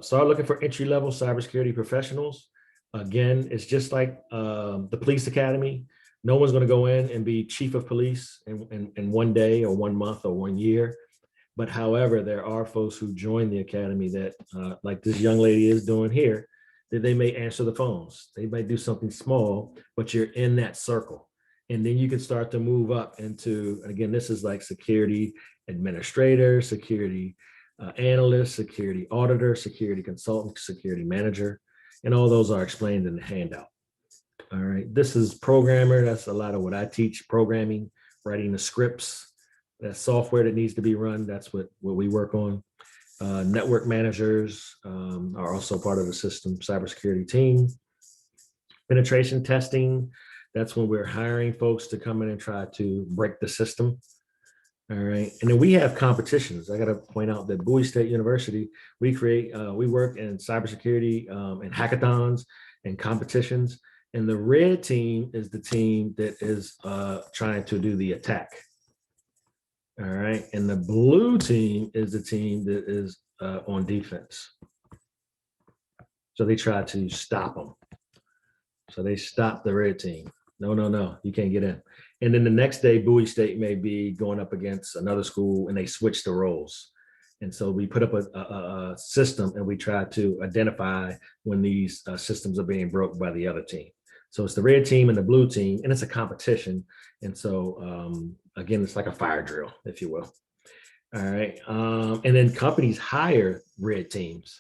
start looking for entry-level cybersecurity professionals. Again, it's just like the police academy. No one's going to go in and be chief of police in 1 day or 1 month or 1 year. But however, there are folks who join the academy that, like this young lady is doing here, that they may answer the phones. They might do something small, but you're in that circle. And then you can start to move up into, again, this is like security administrator, security analyst, security auditor, security consultant, security manager, and all those are explained in the handout. All right, this is programmer. That's a lot of what I teach, programming, writing the scripts. That software that needs to be run, that's what we work on. Network managers are also part of the system cybersecurity team. Penetration testing, that's when we're hiring folks to come in and try to break the system. All right, and then we have competitions. I got to point out that Bowie State University, we work in cybersecurity and hackathons and competitions. And the red team is the team that is trying to do the attack. All right, and the blue team is the team that is on defense. So they try to stop them. So they stop the red team. No, you can't get in. And then the next day, Bowie State may be going up against another school and they switch the roles. And so we put up a system and we try to identify when these systems are being broke by the other team. So it's the red team and the blue team, and it's a competition. And so, again, it's like a fire drill, if you will. All right. And then companies hire red teams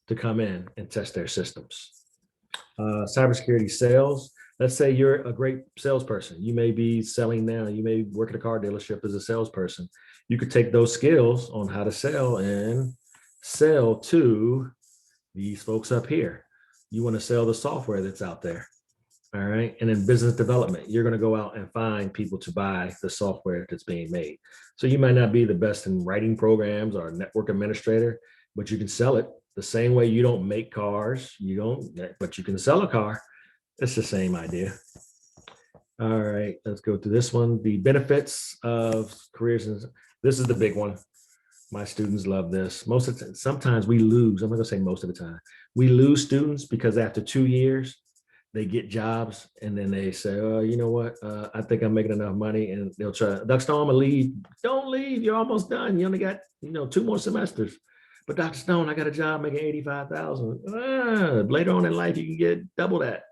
to come in and test their systems. Cybersecurity sales. Let's say you're a great salesperson. You may be selling now. You may work at a car dealership as a salesperson. You could take those skills on how to sell and sell to these folks up here. You want to sell the software that's out there. All right. And then business development, you're going to go out and find people to buy the software that's being made. So you might not be the best in writing programs or a network administrator, but you can sell it the same way you don't make cars. But you can sell a car. It's the same idea. All right, let's go to this one. The benefits of careers. This is the big one. My students love this. Most of the time, sometimes we lose. I'm not gonna say most of the time. We lose students because after 2 years, they get jobs and then they say, oh, you know what? I think I'm making enough money, and they'll try. Dr. Stone, I'm gonna leave. Don't leave. You're almost done. You only got 2 more semesters. But Dr. Stone, I got a job making $85,000. Later on in life, you can get double that.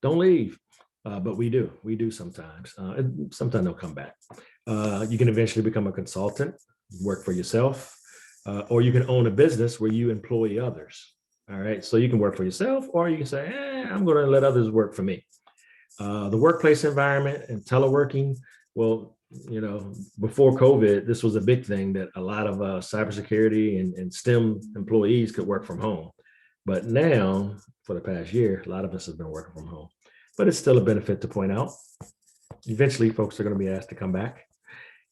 Don't leave. But we do sometimes. And sometimes they'll come back. You can eventually become a consultant, work for yourself, or you can own a business where you employ others. All right. So you can work for yourself, or you can say, I'm going to let others work for me. The workplace environment and teleworking. Well, before COVID, this was a big thing that a lot of cybersecurity and STEM employees could work from home. But now, for the past year, a lot of us have been working from home. But it's still a benefit to point out. Eventually, folks are going to be asked to come back.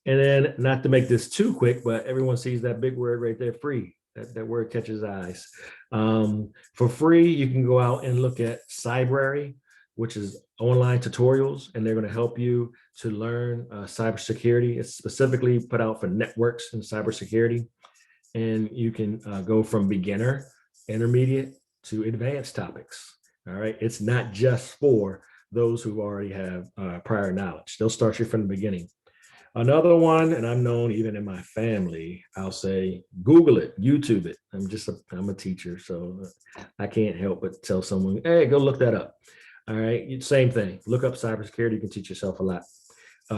And then, not to make this too quick, but everyone sees that big word right there, free. That word catches eyes. For free, you can go out and look at Cybrary. which is online tutorials, and they're going to help you to learn cybersecurity. It's specifically put out for networks and cybersecurity. And you can go from beginner, intermediate to advanced topics. All right. It's not just for those who already have prior knowledge. They'll start you from the beginning. Another one, and I'm known even in my family, I'll say, Google it, YouTube it. I'm a teacher, so I can't help but tell someone, hey, go look that up. All right. Same thing. Look up cybersecurity. You can teach yourself a lot.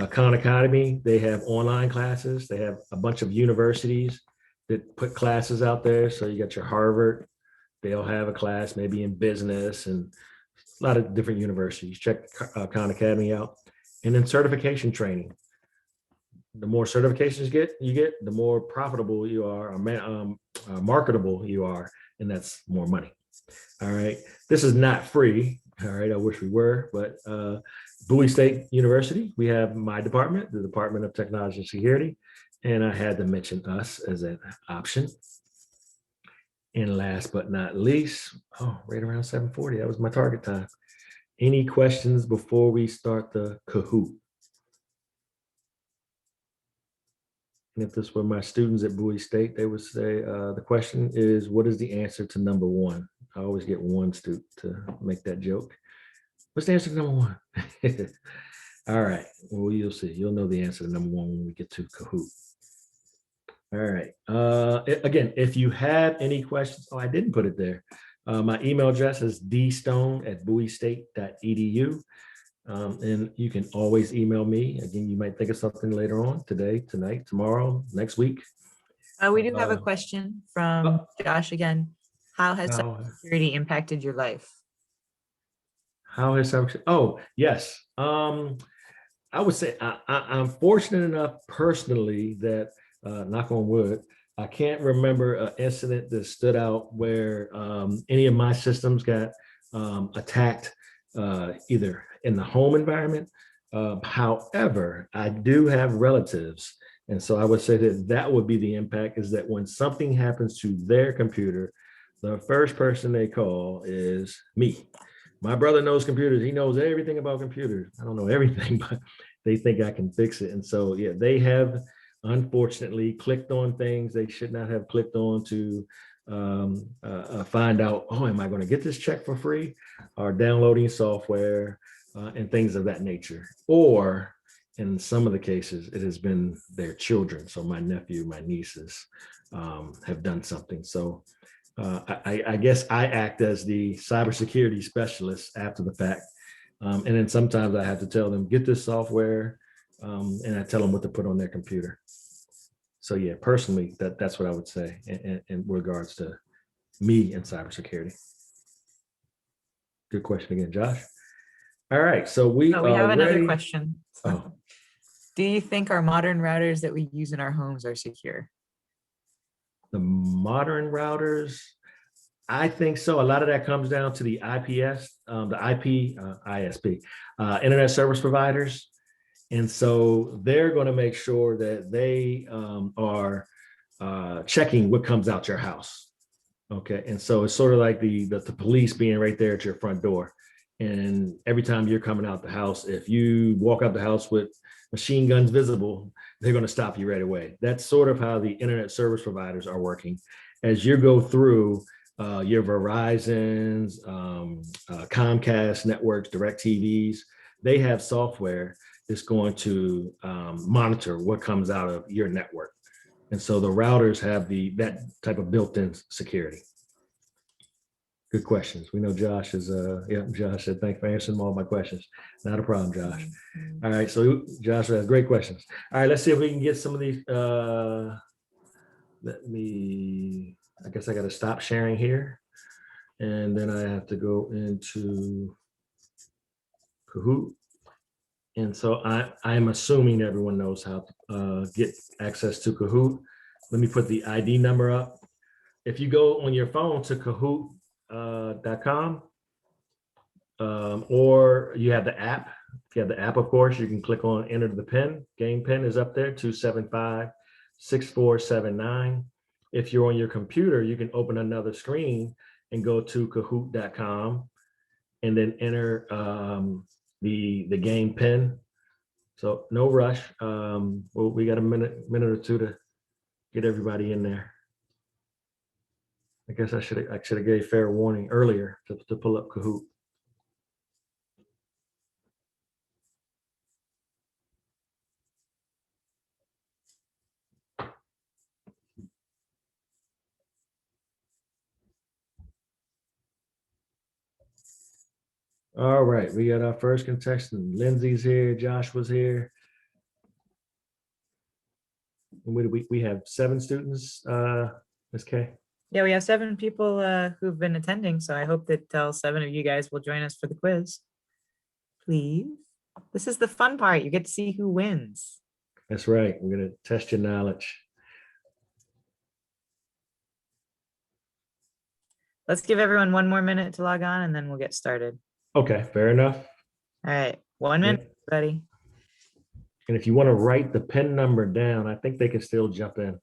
Khan Academy, they have online classes. They have a bunch of universities that put classes out there. So you got your Harvard, they'll have a class maybe in business, and a lot of different universities. Check Khan Academy out. And then certification training. The more certifications you get, the more profitable you are, or marketable you are, and that's more money. All right. This is not free. All right. I wish we were, but Bowie State University, we have my department, the Department of Technology and Security, and I had to mention us as an option. And last but not least, right around 7:40, that was my target time. Any questions before we start the Kahoot? And if this were my students at Bowie State, they would say, the question is, what is the answer to number one? I always get one student to make that joke. What's the answer to number one? All right, well, you'll see. You'll know the answer to number one when we get to Kahoot. All right. Again, if you have any questions, I didn't put it there. My email address is dstone@bowiestate.edu. And you can always email me. Again, you might think of something later on, today, tonight, tomorrow, next week. We do have a question from Josh again. How has cybersecurity impacted your life? How has cybersecurity? Oh, yes. I would say I'm fortunate enough personally that, knock on wood, I can't remember an incident that stood out where any of my systems got attacked, either in the home environment. However, I do have relatives. And so I would say that would be the impact, is that when something happens to their computer, the first person they call is me. My brother knows computers. He knows everything about computers. I don't know everything, but they think I can fix it. And so, yeah, they have unfortunately clicked on things they should not have clicked on to find out, am I going to get this check for free, or downloading software and things of that nature. Or in some of the cases, it has been their children. So my nephew, my nieces have done something. So I guess I act as the cybersecurity specialist after the fact. And then sometimes I have to tell them, get this software, and I tell them what to put on their computer. So yeah, personally, that's what I would say in regards to me and cybersecurity. Good question again, Josh. All right, so we have another question. Do you think our modern routers that we use in our homes are secure? The modern routers, I think so. A lot of that comes down to the ISP, internet service providers. And so they're going to make sure that they are checking what comes out your house. Okay. And so it's sort of like the police being right there at your front door. And every time you're coming out the house, if you walk out the house with machine guns visible, they're going to stop you right away. That's sort of how the internet service providers are working. As you go through your Verizons, Comcast networks, DirecTVs, they have software that's going to monitor what comes out of your network. And so the routers have that type of built-in security. Good questions. We know Josh is, Josh said, thanks for answering all my questions. Not a problem, Josh. All right, so Josh has great questions. All right, let's see if we can get some of these. I guess I got to stop sharing here. And then I have to go into Kahoot. And so I'm assuming everyone knows how to get access to Kahoot. Let me put the ID number up. If you go on your phone to Kahoot.com, or you have the app. If you have the app, of course, you can click on enter the PIN. Game PIN is up there, 275-6479. If you're on your computer, you can open another screen and go to Kahoot.com and then enter the game pin. So no rush. Well, we got a minute or two to get everybody in there. I guess I should have gave fair warning earlier to pull up Kahoot. All right, we got our first contestant. Lindsay's here, Josh was here. And we have 7 students, Ms. K. Yeah, we have 7 people who've been attending, so I hope that all 7 of you guys will join us for the quiz. Please. This is the fun part. You get to see who wins. That's right. We're going to test your knowledge. Let's give everyone 1 more minute to log on and then we'll get started. Okay, fair enough. All right, 1 minute, buddy. And if you want to write the pin number down, I think they can still jump in.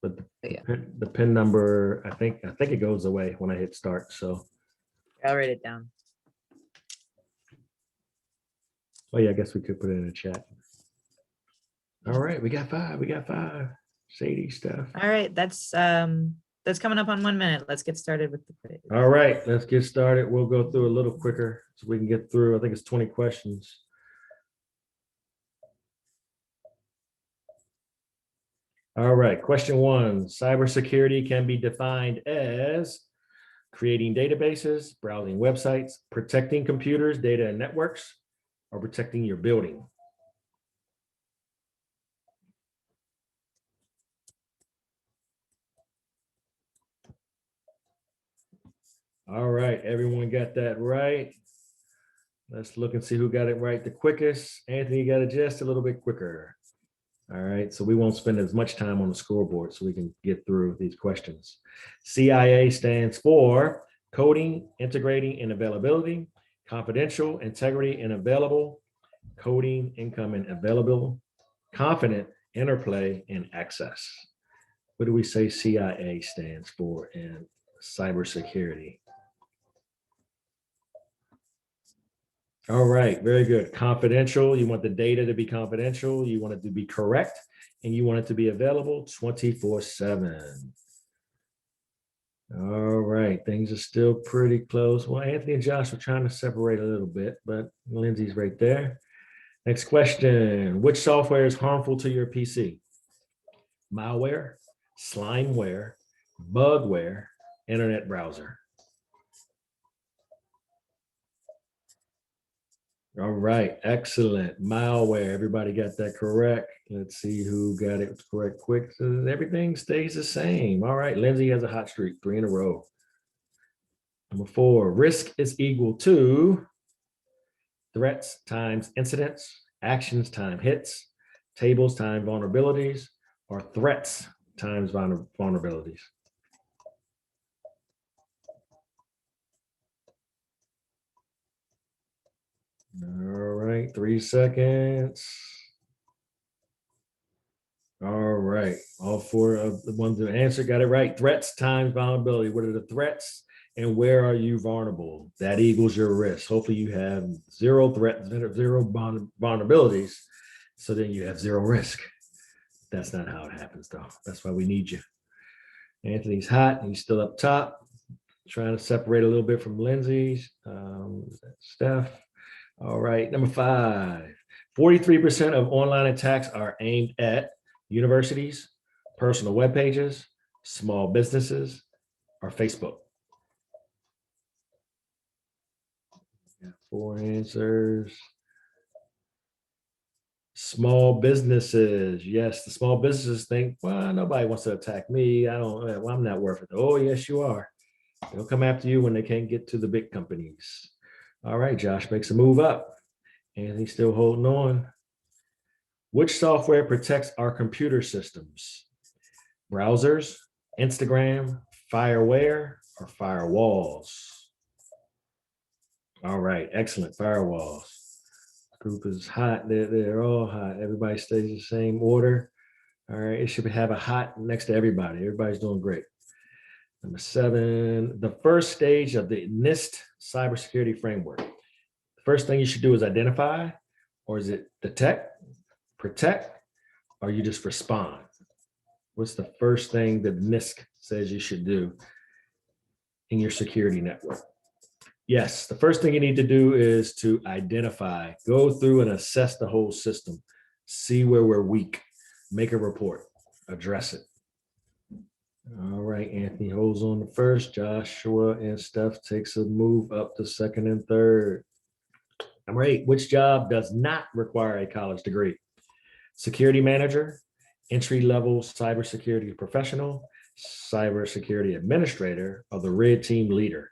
But the pin number, I think it goes away when I hit start. So I'll write it down. Oh yeah, I guess we could put it in the chat. All right, we got 5. We got 5. Sadie stuff. All right, that's coming up on 1 minute. Let's get started with the quiz. All right, let's get started. We'll go through a little quicker so we can get through. I think it's 20 questions. All right, question 1. Cybersecurity can be defined as creating databases, browsing websites, protecting computers, data, and networks, or protecting your building. All right, everyone got that right. Let's look and see who got it right the quickest. Anthony got it just a little bit quicker. All right, so we won't spend as much time on the scoreboard so we can get through these questions. CIA stands for coding, integrating, and availability, confidential, integrity, and available, coding, income, and available, confident, interplay, and access. What do we say CIA stands for in cybersecurity? All right, very good. Confidential, you want the data to be confidential, you want it to be correct, and you want it to be available 24/7. All right, things are still pretty close. Well, Anthony and Josh are trying to separate a little bit, but Lindsay's right there. Next question, which software is harmful to your PC? Malware, slimeware, bugware, internet browser. All right, excellent. Malware, everybody got that correct. Let's see who got it correct quick. So everything stays the same. All right, Lindsay has a hot streak, 3 in a row. Number 4, risk is equal to threats times incidents, actions times hits, tables times vulnerabilities, or threats times vulnerabilities. All right, 3 seconds. All right, all 4 of the ones that answered got it right. Threats times vulnerability. What are the threats and where are you vulnerable? That equals your risk. Hopefully you have 0 threats, 0 vulnerabilities. So then you have 0 risk. That's not how it happens though. That's why we need you. Anthony's hot, he's still up top. Trying to separate a little bit from Lindsay's, Steph. All right, number 5, 43% of online attacks are aimed at universities, personal web pages, small businesses, or Facebook. 4 answers. Small businesses. Yes, the small businesses think, well, nobody wants to attack me. Well, I'm not worth it. Oh, yes, you are. They'll come after you when they can't get to the big companies. All right, Josh makes a move up and he's still holding on. Which software protects our computer systems? Browsers, Instagram, fireware, or firewalls? All right, excellent, firewalls. Group is hot, they're all hot. Everybody stays the same order. All right, it should have a hot next to everybody. Everybody's doing great. Number 7, the first stage of the NIST cybersecurity framework. The first thing you should do is identify, or is it detect, protect, or you just respond? What's the first thing that NIST says you should do in your security network? Yes, the first thing you need to do is to identify, go through and assess the whole system, see where we're weak, make a report, address it. All right, Anthony holds on to first, Joshua and Steph takes a move up to second and third. Number 8, which job does not require a college degree? Security manager, entry-level cybersecurity professional, cybersecurity administrator, or the red team leader?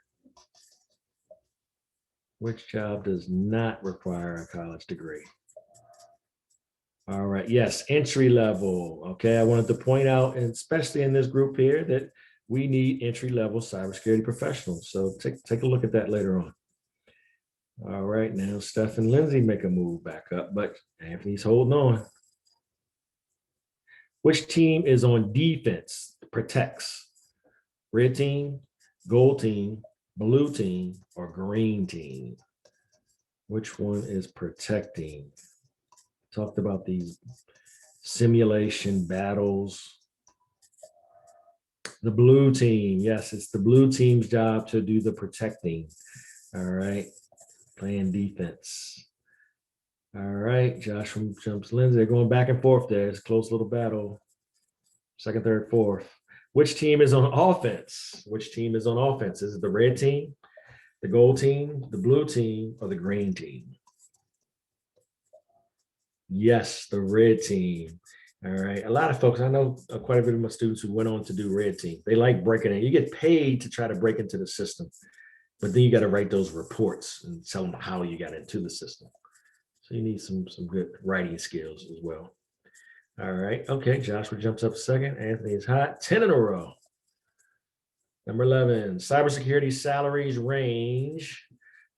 Which job does not require a college degree? All right, yes, entry level. Okay, I wanted to point out, and especially in this group here, that we need entry level cybersecurity professionals. So take a look at that later on. All right, now Steph and Lindsay make a move back up, but Anthony's holding on. Which team is on defense, protects? Red team, gold team, blue team, or green team? Which one is protecting? Talked about these simulation battles. The blue team, yes, it's the blue team's job to do the protecting. All right, playing defense. All right, Josh from jumps Lindsay. They're going back and forth there. It's a close little battle. Second, third, fourth. Which team is on offense? Which team is on offense? Is it the red team, the gold team, the blue team, or the green team? Yes, the red team. All right. A lot of folks, I know quite a bit of my students who went on to do red team. They like breaking in. You get paid to try to break into the system, but then you got to write those reports and tell them how you got into the system. So you need some good writing skills as well. All right. Okay. Joshua jumps up second. Anthony is hot. 10 in a row. Number 11, cybersecurity salaries range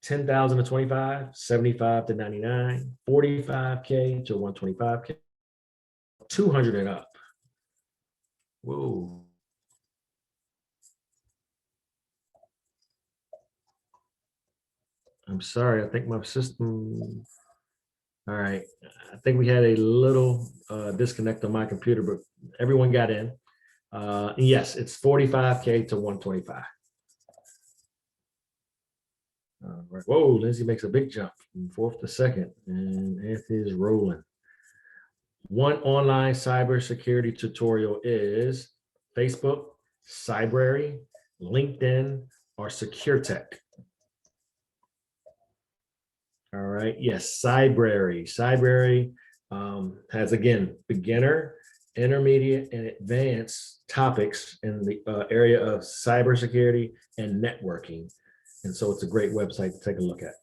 10,000 to 25, 75 to 99, 45K to 125K, 200 and up. Whoa. I'm sorry, I think my system, all right. I think we had a little disconnect on my computer, but everyone got in. Yes, it's 45K to 125. Right. Whoa, Lindsay makes a big jump from fourth to second, and Anthony is rolling. One online cybersecurity tutorial is Facebook, Cybrary, LinkedIn, or SecureTech. All right, yes, Cybrary. Cybrary has, again, beginner, intermediate, and advanced topics in the area of cybersecurity and networking. And so it's a great website to take a look at.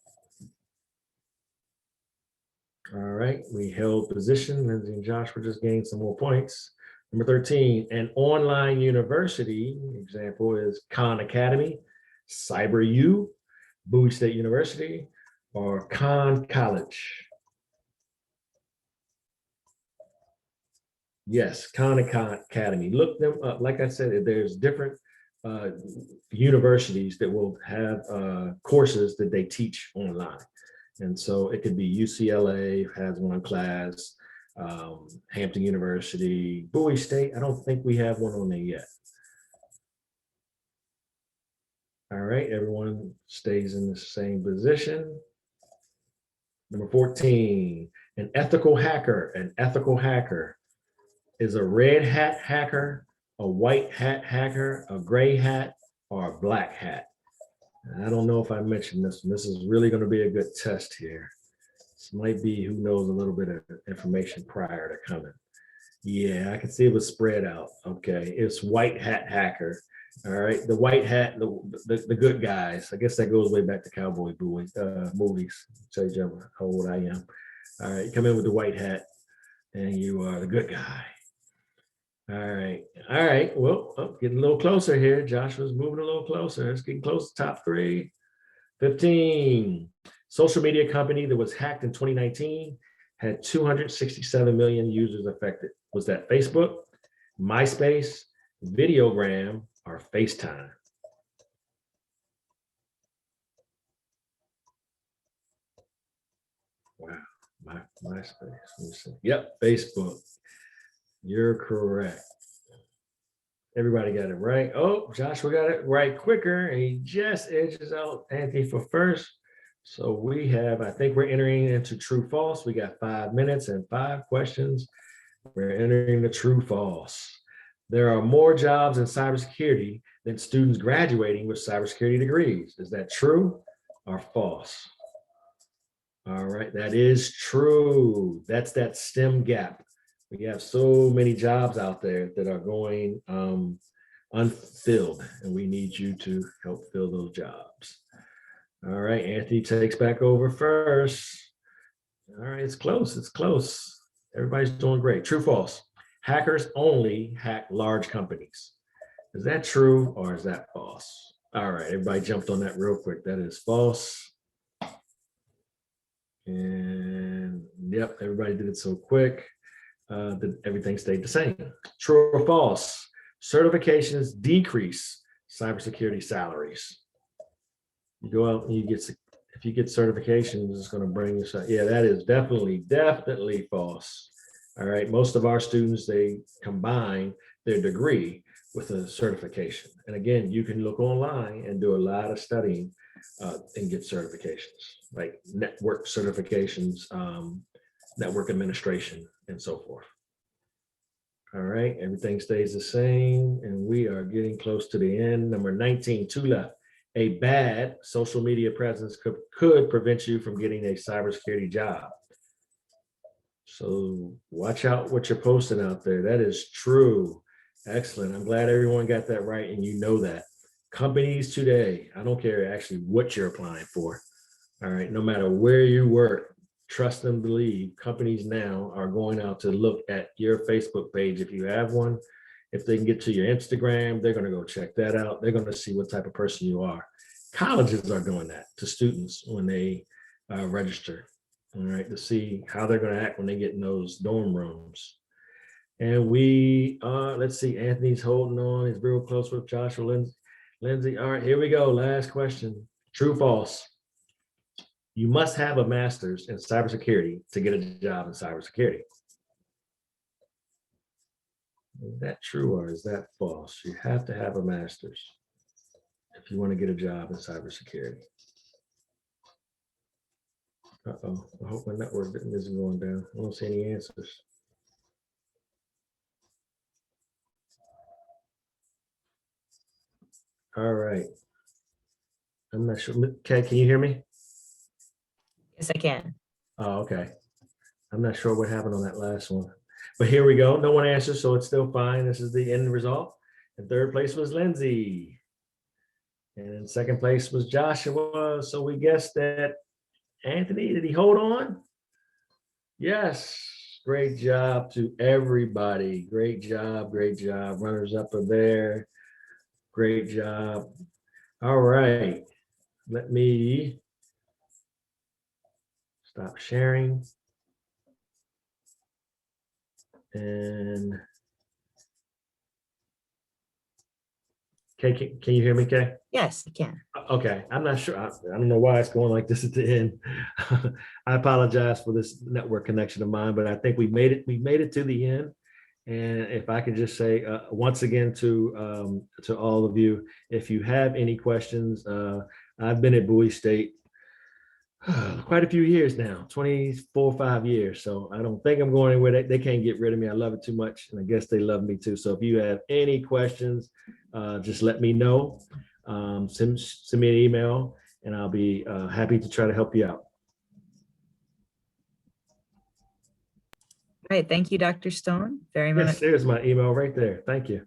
All right, we held position. Lindsay and Josh were just gaining some more points. Number 13, an online university example is Khan Academy, CyberU, Bowie State University, or Khan College. Yes, Khan Academy. Look them up. Like I said, there's different universities that will have courses that they teach online. And so it could be UCLA has one class, Hampton University, Bowie State. I don't think we have one on there yet. All right, everyone stays in the same position. Number 14, an ethical hacker. An ethical hacker is a red hat hacker, a white hat hacker, a gray hat, or a black hat. And I don't know if I mentioned this one. This is really going to be a good test here. This might be who knows a little bit of information prior to coming. Yeah, I can see it was spread out. Okay, it's white hat hacker. All right, the white hat, the good guys. I guess that goes way back to cowboy movies. Tell you how old I am. All right, you come in with the white hat, and you are the good guy. All right. Well, getting a little closer here. Joshua's moving a little closer. It's getting close to top 3. 15. Social media company that was hacked in 2019 had 267 million users affected. Was that Facebook, MySpace, Videogram, or FaceTime? Wow, MySpace. Let me see. Yep, Facebook. You're correct. Everybody got it right. Oh, Joshua got it right quicker. And he just edges out Anthony for first. So we have, I think we're entering into true false. We got 5 minutes and 5 questions. We're entering the true false. There are more jobs in cybersecurity than students graduating with cybersecurity degrees. Is that true or false? All right, that is true. That's that STEM gap. We have so many jobs out there that are going unfilled, and we need you to help fill those jobs. All right, Anthony takes back over first. All right, it's close, it's close. Everybody's doing great. True, false? Hackers only hack large companies. Is that true or is that false? All right, everybody jumped on that real quick. That is false. And yep, everybody did it so quick that everything stayed the same. True or false? Certifications decrease cybersecurity salaries. You go out and you get, if you get certifications, it's going to bring you. Yeah, that is definitely false. All right, most of our students, they combine their degree with a certification. And again, you can look online and do a lot of studying and get certifications, like network certifications, network administration, and so forth. All right, everything stays the same, and we are getting close to the end. Number 19, 2 left. A bad social media presence could prevent you from getting a cybersecurity job. So watch out what you're posting out there. That is true. Excellent. I'm glad everyone got that right, and you know that. Companies today, I don't care actually what you're applying for. All right, no matter where you work, trust and believe, companies now are going out to look at your Facebook page if you have one. If they can get to your Instagram, they're going to go check that out. They're going to see what type of person you are. Colleges are doing that to students when they register, all right, to see how they're going to act when they get in those dorm rooms. And we, let's see, Anthony's holding on. He's real close with Joshua Lindsay. All right, here we go. Last question. True, false? You must have a master's in cybersecurity to get a job in cybersecurity. Is that true or is that false? You have to have a master's if you want to get a job in cybersecurity. Uh-oh, I hope my network isn't going down. I don't see any answers. All right. I'm not sure. Okay, can you hear me? Yes, I can. Oh, okay. I'm not sure what happened on that last one. But here we go. No one answers, so it's still fine. This is the end result. In third place was Lindsay. And in second place was Joshua. So we guessed that Anthony, did he hold on? Yes. Great job to everybody. Great job. Great job. Runners up are there. Great job. All right. Let me stop sharing. And Kay, can you hear me, Kay? Yes, I can. Okay, I'm not sure. I don't know why it's going like this at the end. I apologize for this network connection of mine, but I think we made it. We made it to the end. And if I could just say once again to all of you, if you have any questions, I've been at Bowie State quite a few years now, 24, 5 years. So I don't think I'm going anywhere. They can't get rid of me. I love it too much. And I guess they love me too. So if you have any questions, just let me know. Send me an email and I'll be happy to try to help you out. All right. Thank you, Dr. Stone, very much. Yes, there's my email right there. Thank you.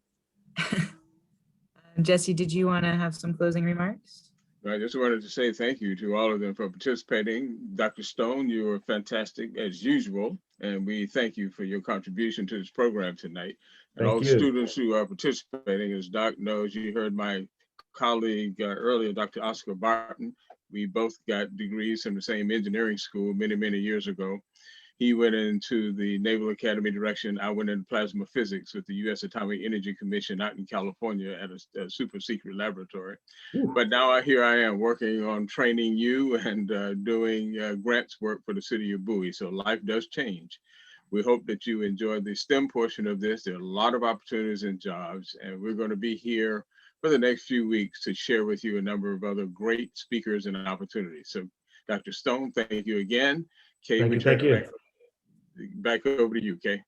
Jesse, did you want to have some closing remarks? I just wanted to say thank you to all of them for participating. Dr. Stone, you were fantastic as usual, and we thank you for your contribution to this program tonight. And all the students who are participating, as Doc knows, you heard my colleague earlier, Dr. Oscar Barton. We both got degrees from the same engineering school many, many years ago. He went into the Naval Academy direction. I went into plasma physics with the U.S. Atomic Energy Commission out in California at a super secret laboratory. But now here I am working on training you and doing grants work for the city of Bowie. So life does change. We hope that you enjoy the STEM portion of this. There are a lot of opportunities and jobs, and we're going to be here for the next few weeks to share with you a number of other great speakers and opportunities. So Dr. Stone, thank you again. Kay, Thank you. Back over to you, Kay.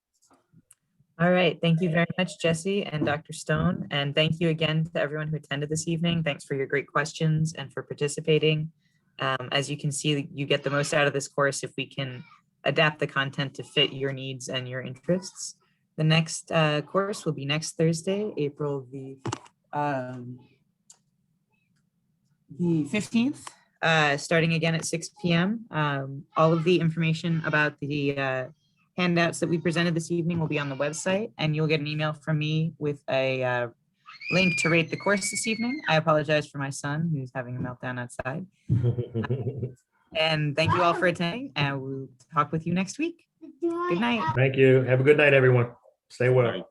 All right, thank you very much, Jesse and Dr. Stone. And thank you again to everyone who attended this evening. Thanks for your great questions and for participating. As you can see, you get the most out of this course if we can adapt the content to fit your needs and your interests. The next course will be next Thursday, April the 15th, starting again at 6 p.m. All of the information about the handouts that we presented this evening will be on the website, and you'll get an email from me with a link to rate the course this evening. I apologize for my son who's having a meltdown outside. And thank you all for attending, and we'll talk with you next week. Good night. Thank you. Have a good night, everyone. Stay well. Bye.